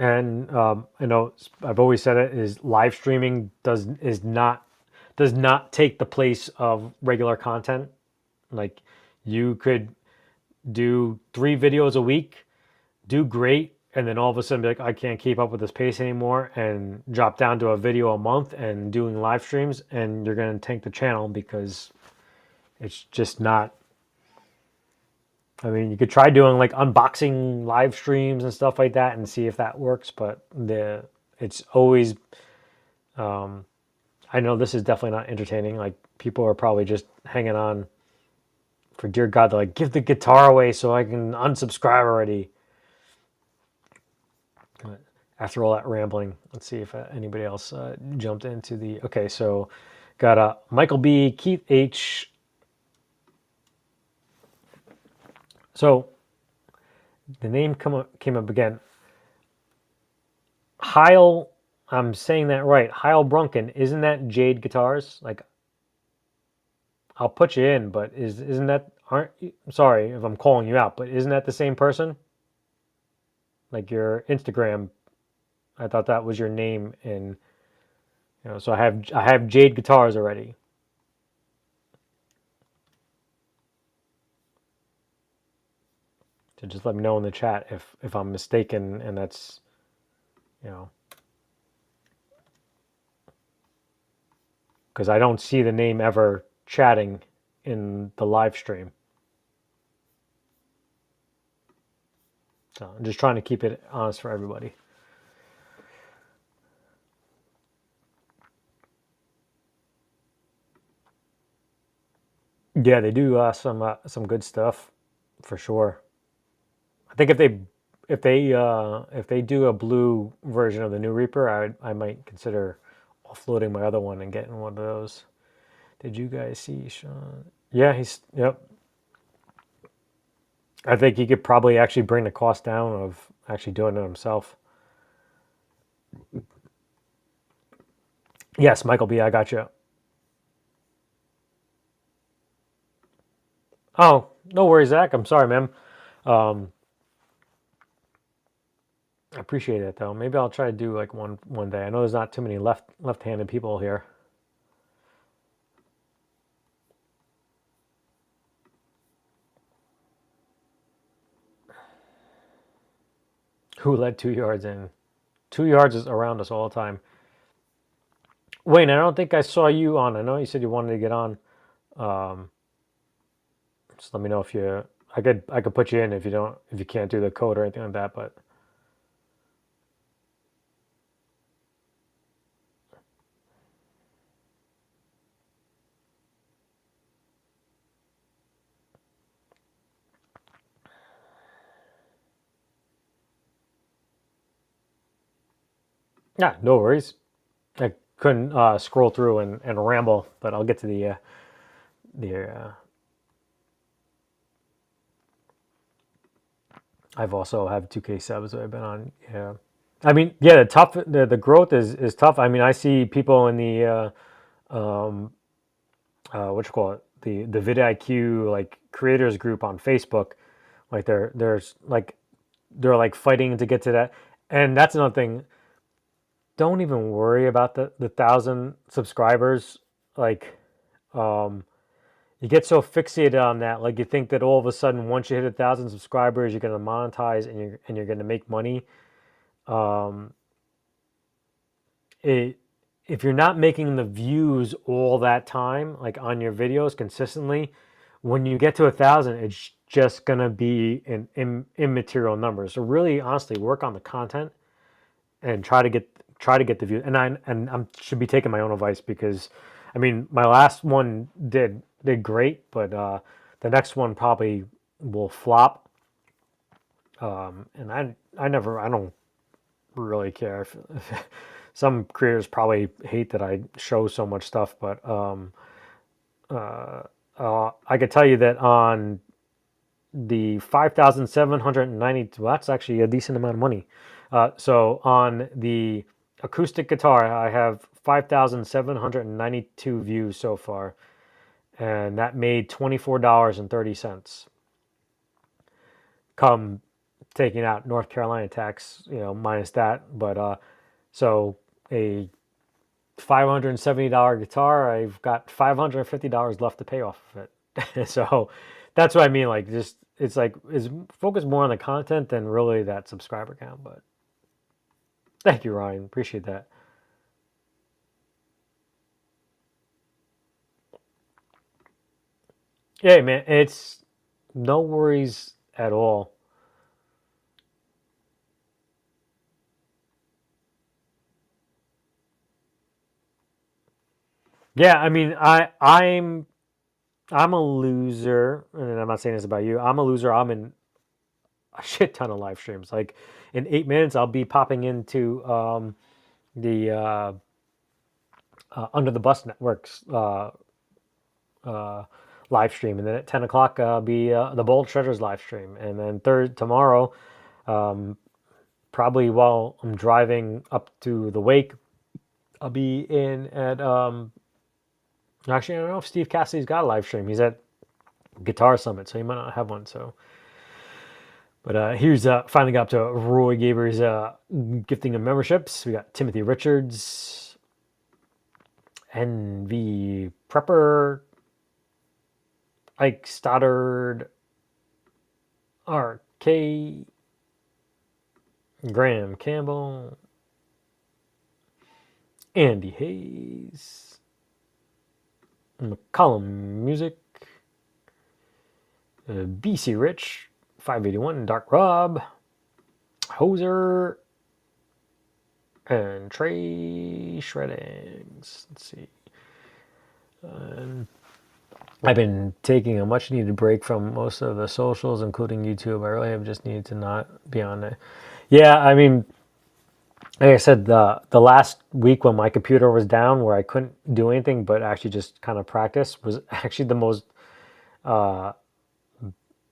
know, I've always said it, is live streaming does not take the place of regular content. Like, you could do 3 videos a week, do great, and then all of a sudden be like, I can't keep up with this pace anymore, and drop down to a video a month and doing live streams, and you're going to tank the channel because it's just not. I mean, you could try doing like unboxing live streams and stuff like that and see if that works, but it's always, I know this is definitely not entertaining. Like, people are probably just hanging on for dear God to like give the guitar away so I can unsubscribe already. But after all that rambling, let's see if anybody else jumped into the. Okay, so got Michael B, Keith H. So the name came up again. Heil, I'm saying that right. Heil Brunken, isn't that Jade Guitars? Like, I'll put you in, but isn't that, sorry if I'm calling you out, but isn't that the same person? Like, your Instagram, I thought that was your name in, you know, so I have Jade Guitars already. So just let me know in the chat if I'm mistaken, and that's, you know. because I don't see the name ever chatting in the live stream. So I'm just trying to keep it honest for everybody. Yeah, they do some good stuff for sure. I think if they do a blue version of the new Reaper, I might consider offloading my other one and getting one of those. Did you guys see Sean? Yeah, yep. I think he could probably actually bring the cost down of actually doing it himself. Yes, Michael B, I got you. Oh, no worries, Zach. I'm sorry, man. I appreciate it though. Maybe I'll try to do like one day. I know there's not too many left-handed people here. Who led 2 yards in? 2 yards is around us all the time. Wayne, I don't think I saw you on. I know you said you wanted to get on. Just let me know if you. I could put you in if you can't do the code or anything like that. But yeah, no worries. I couldn't scroll through and ramble, but I'll get to the. I've also have 2K subs that I've been on. Yeah, I mean, yeah, the growth is tough. I mean, I see people in the what you call it, the vidIQ like creators group on Facebook, like they're like fighting to get to that, and that's another thing. Don't even worry about the 1,000 subscribers. Like, you get so fixated on that, like you think that all of a sudden once you hit 1,000 subscribers, you're gonna monetize and you're gonna make money. If you're not making the views all that time, like on your videos consistently, when you get to 1,000, it's just gonna be an immaterial number. So really, honestly, work on the content and try to get the views. And I should be taking my own advice because, I mean, my last one did great, but the next one probably will flop. And I don't really care if some creators probably hate that I show so much stuff, but I could tell you that on the 5,790, well, that's actually a decent amount of money. So on the acoustic guitar, I have 5,792 views so far, and that made $24.30. Come taking out North Carolina tax, minus that, but so a $570 guitar, I've got $550 left to pay off of it. So that's what I mean. Like, just it's focus more on the content than really that subscriber count. But thank you, Ryan. Appreciate that. Yeah, man, it's no worries at all. Yeah, I mean, I'm a loser, and I'm not saying this about you. I'm a loser. I'm in a shit ton of live streams. Like in 8 minutes, I'll be popping into the Under the Bus Network's live stream, and then at 10 o'clock be the Bold Shredders live stream, and then tomorrow, probably while I'm driving up to the wake, I'll be in at actually I don't know if Steve Cassidy's got a live stream. He's at Guitar Summit, so he might not have one. So, but here's finally got up to Roy Gaber's gifting of memberships. We got Timothy Richards, NV Prepper, Ike Stoddard, RK, Graham Campbell, Andy Hayes, McCollum Music, BC Rich, 581, Dark Rob, Hoser, and Trey Shreddings. Let's see. I've been taking a much needed break from most of the socials, including YouTube. I really have just needed to not be on it. Yeah, I mean, like I said, the last week when my computer was down, where I couldn't do anything but actually just kind of practice, was actually the most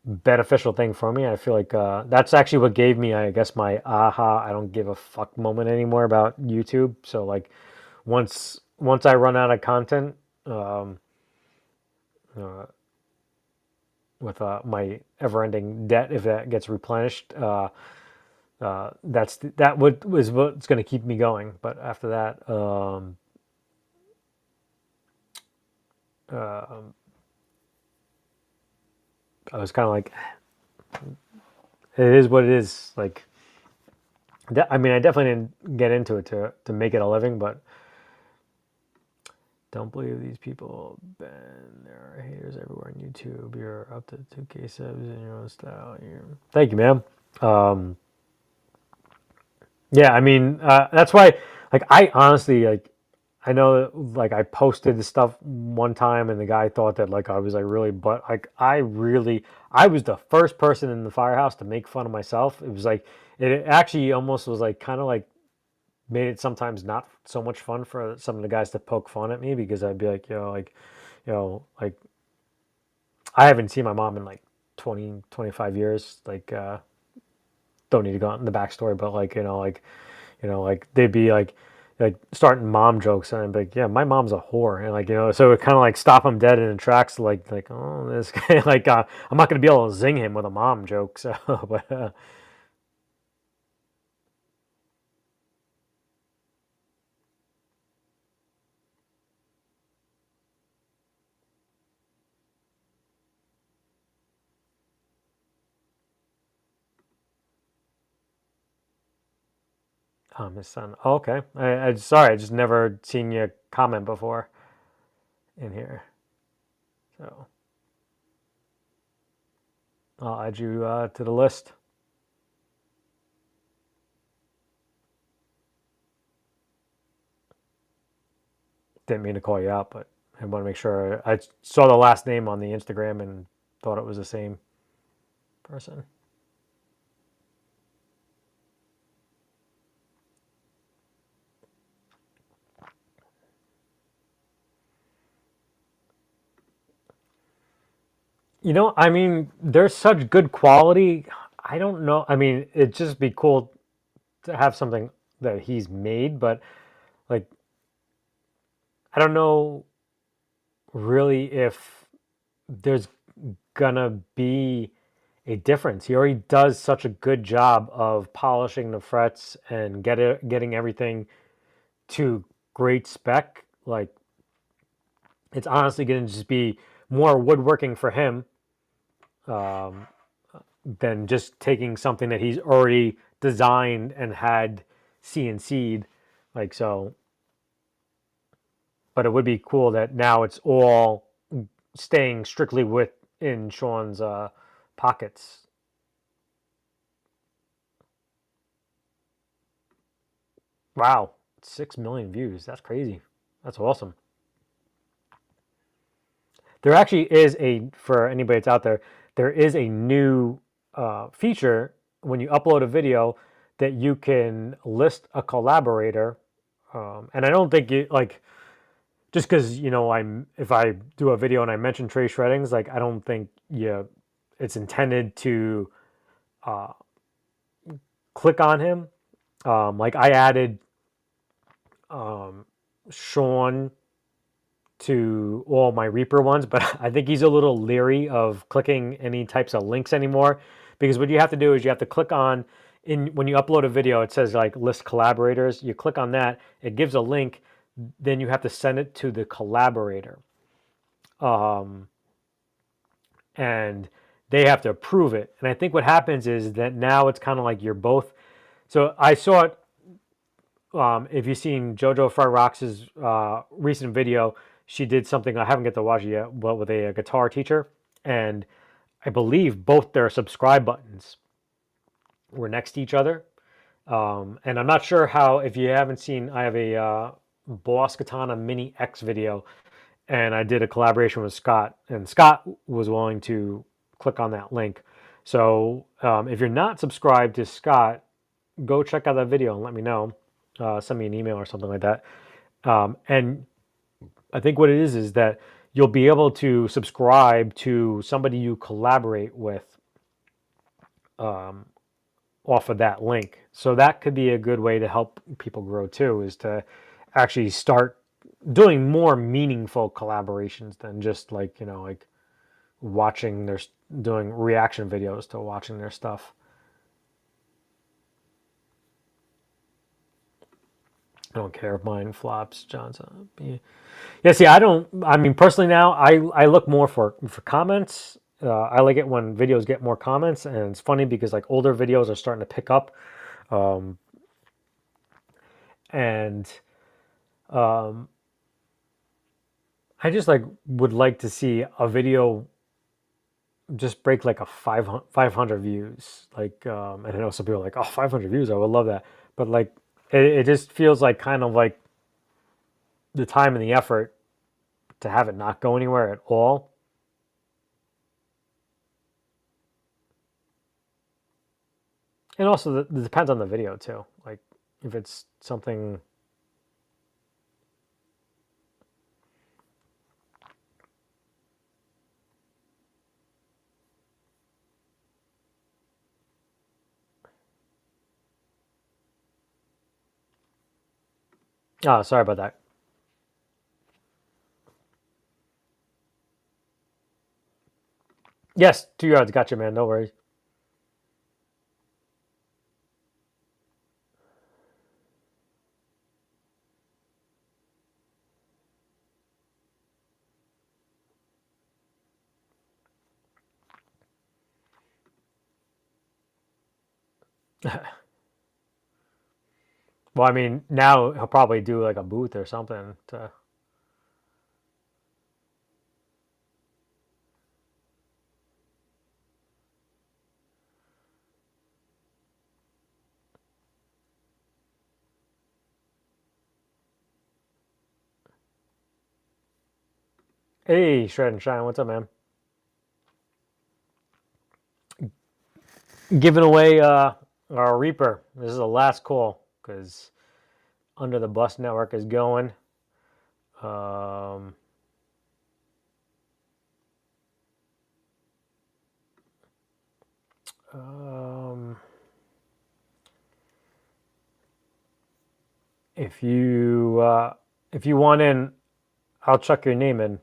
beneficial thing for me. I feel like that's actually what gave me, I guess, my aha, I don't give a fuck moment anymore about YouTube. So like, once I run out of content, with my ever-ending debt, if that gets replenished, was what's going to keep me going. But after that, I was kind of like, it is what it is. Like, I mean, I definitely didn't get into it to make it a living, but don't believe these people, Ben. There are haters everywhere on YouTube. You're up to 2K subs in your own style. Thank you, ma'am. Yeah, I mean, that's why, like, I honestly, like, I know that, like, I posted this stuff one time and the guy thought that, like, I was, like, really, but, like, I was the first person in the firehouse to make fun of myself. It was, like, it actually almost was, like, kind of, like, made it sometimes not so much fun for some of the guys to poke fun at me, because I'd be like, like, I haven't seen my mom in, like, 20, 25 years. Like, don't need to go into the backstory, but, like, like they'd be like starting mom jokes, and I'd be like, yeah, my mom's a whore, and, like, so it kind of like stop him dead in the tracks, like, oh, this guy, like, I'm not gonna be able to zing him with a mom joke, so, but. His son. Oh, okay. Sorry, I just never seen you comment before in here. So I'll add you to the list. Didn't mean to call you out, but I want to make sure. I saw the last name on the Instagram and thought it was the same person. I mean, there's such good quality. I don't know. I mean, it'd just be cool to have something that he's made, but, like, I don't know really if there's gonna be a difference. He already does such a good job of polishing the frets and getting everything to great spec. Like, it's honestly going to just be more woodworking for him, than just taking something that he's already designed and had CNC'd. Like, so, but it would be cool that now it's all staying strictly within Sean's pockets. Wow, 6 million views. That's crazy. That's awesome. There actually is for anybody that's out there, there is a new feature when you upload a video that you can list a collaborator. And I don't think you, like, just because, if I do a video and I mention Trey Shreddings, like, I don't think it's intended to click on him. Like, I added Sean to all my Reaper ones, but I think he's a little leery of clicking any types of links anymore, because what you have to do is you have to click on, when you upload a video, it says, like, list collaborators. You click on that, it gives a link, then you have to send it to the collaborator, and they have to approve it. And I think what happens is that now it's kind of like you're both. So I saw it. If you've seen Jojo Fry Rocks' recent video, she did something, I haven't get to watch it yet, but with a guitar teacher, and I believe both their subscribe buttons were next to each other. And I'm not sure how, if you haven't seen, I have a Boss Katana Mini X video, and I did a collaboration with Scott, and Scott was willing to click on that link. So if you're not subscribed to Scott, go check out that video and let me know. Send me an email or something like that. And I think what it is that you'll be able to subscribe to somebody you collaborate with off of that link. So that could be a good way to help people grow too, is to actually start doing more meaningful collaborations than just like, like watching their, doing reaction videos to watching their stuff. I don't care if mine flops, Johnson. Yeah, see, I mean, personally now, I look more for comments. I like it when videos get more comments, and it's funny because like older videos are starting to pick up. And I just would like to see a video just break like a 500 views. Like, and I know some people are like, oh, 500 views, I would love that. But like, it just feels like kind of like the time and the effort to have it not go anywhere at all. And also, it depends on the video too. Like, if it's something. Oh, sorry about that. Yes, 2 yards. Gotcha, man. No worries. Well, I mean, now he'll probably do like a booth or something to. Hey, Shred and Shine, what's up, man? Giving away our Reaper. This is the last call because Under the Bus Network is going. If you want in, I'll chuck your name in.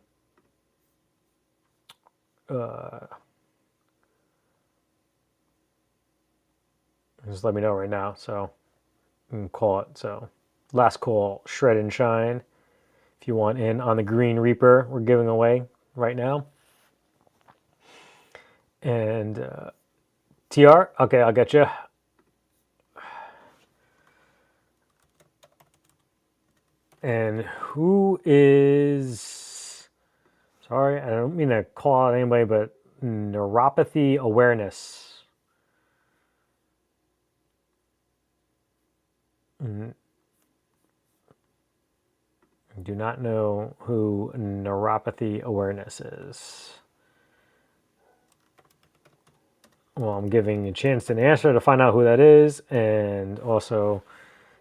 Just let me know right now, so you can call it. So, last call, Shred and Shine. If you want in on the Green Reaper, we're giving away right now. And TR, okay, I'll get you. And who is, sorry, I don't mean to call out anybody, but neuropathy awareness. Do not know who neuropathy awareness is. Well, I'm giving you a chance to answer to find out who that is, and also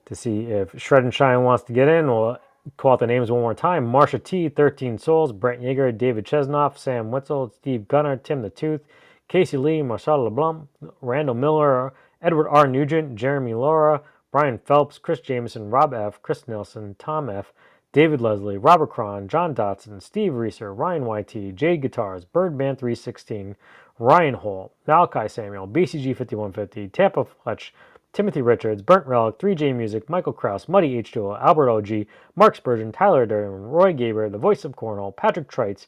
to see if Shred and Shine wants to get in. We'll call out the names one more time. Marsha T, 13 Souls, Brent Yeager, David Chesnoff, Sam Witzel, Steve Gunner, Tim the Tooth, Casey Lee, Marcel LeBlanc, Randall Miller, Edward R. Nugent, Jeremy Laura, Brian Phelps, Chris Jameson, Rob F., Chris Nelson, Tom F., David Leslie, Robert Cron, John Dotson, Steve Reeser, Ryan YT, Jade Guitars, Birdman 316, Ryan Hall, Malachi Samuel, BCG 5150, Tampa Fletch, Timothy Richards, Burnt Relic, 3J Music, Michael Kraus, Muddy H2O, Albert OG, Mark Spurgeon, Tyler Durden, Roy Gaber, The Voice of Cornell, Patrick Trites,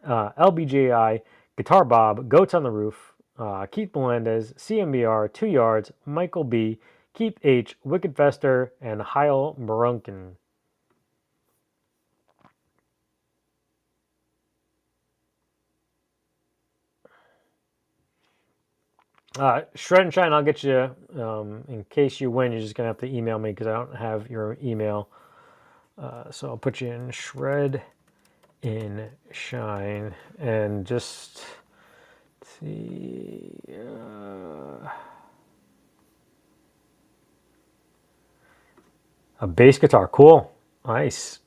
LBJI, Guitar Bob, Goats on the Roof, Keith Melendez, CMBR, 2 Yards, Michael B., Keith H., Wicked Fester, and Heil Marunkin. Shred and Shine, I'll get you, in case you win, you're just going to have to email me because I don't have your email. So I'll put you in Shred in Shine and just see. A bass guitar, cool, nice.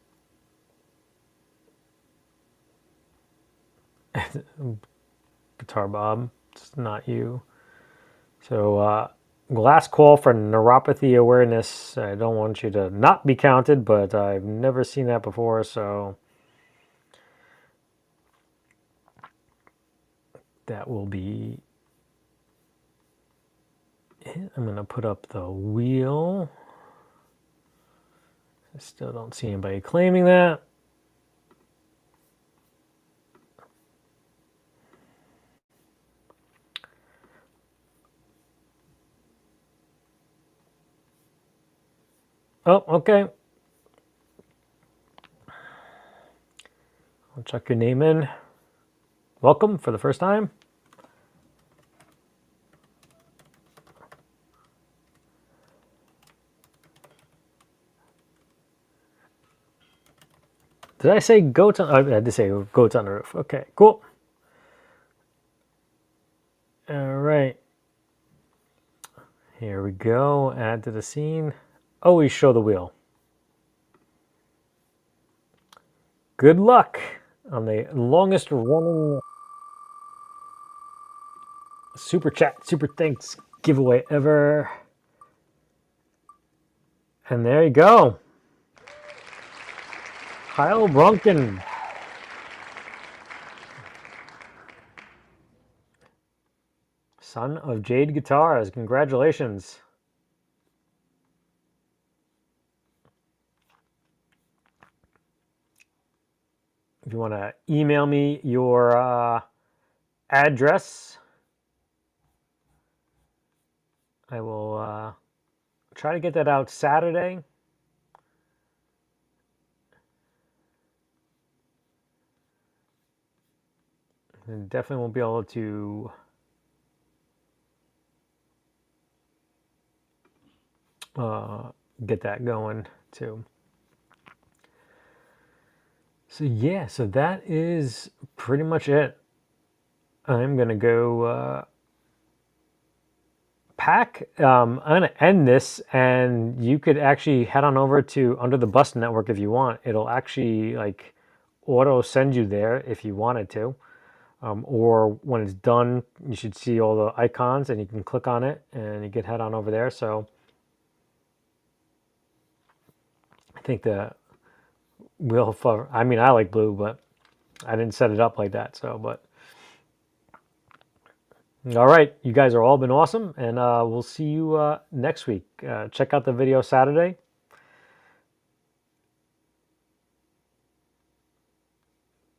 Guitar Bob, it's not you. So last call for neuropathy awareness. I don't want you to not be counted, but I've never seen that before, so that will be it. I'm going to put up the wheel. I still don't see anybody claiming that. Oh, okay. I'll check your name in. Welcome for the first time. Did I say goats on? I did say goats on the roof. Okay, cool. All right. Here we go. Add to the scene. Always show the wheel. Good luck on the longest running super chat, super thanks giveaway ever. And there you go. Kyle Brunken. Son of Jade Guitars. Congratulations. If you want to email me your address, I will try to get that out Saturday. And definitely won't be able to get that going too. So yeah, so that is pretty much it. I'm gonna go pack. I'm gonna end this, and you could actually head on over to Under the Bus Network if you want. It'll actually like auto send you there if you wanted to, or when it's done, you should see all the icons, and you can click on it, and you can head on over there. So I think the wheel for, I mean, I like blue, but I didn't set it up like that. So, but all right, you guys are all been awesome, and we'll see you next week. Check out the video Saturday.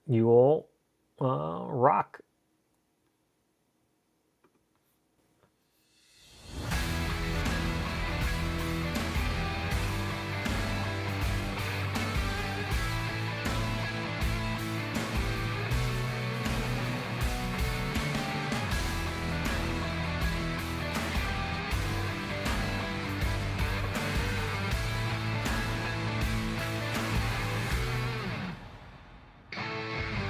You all rock.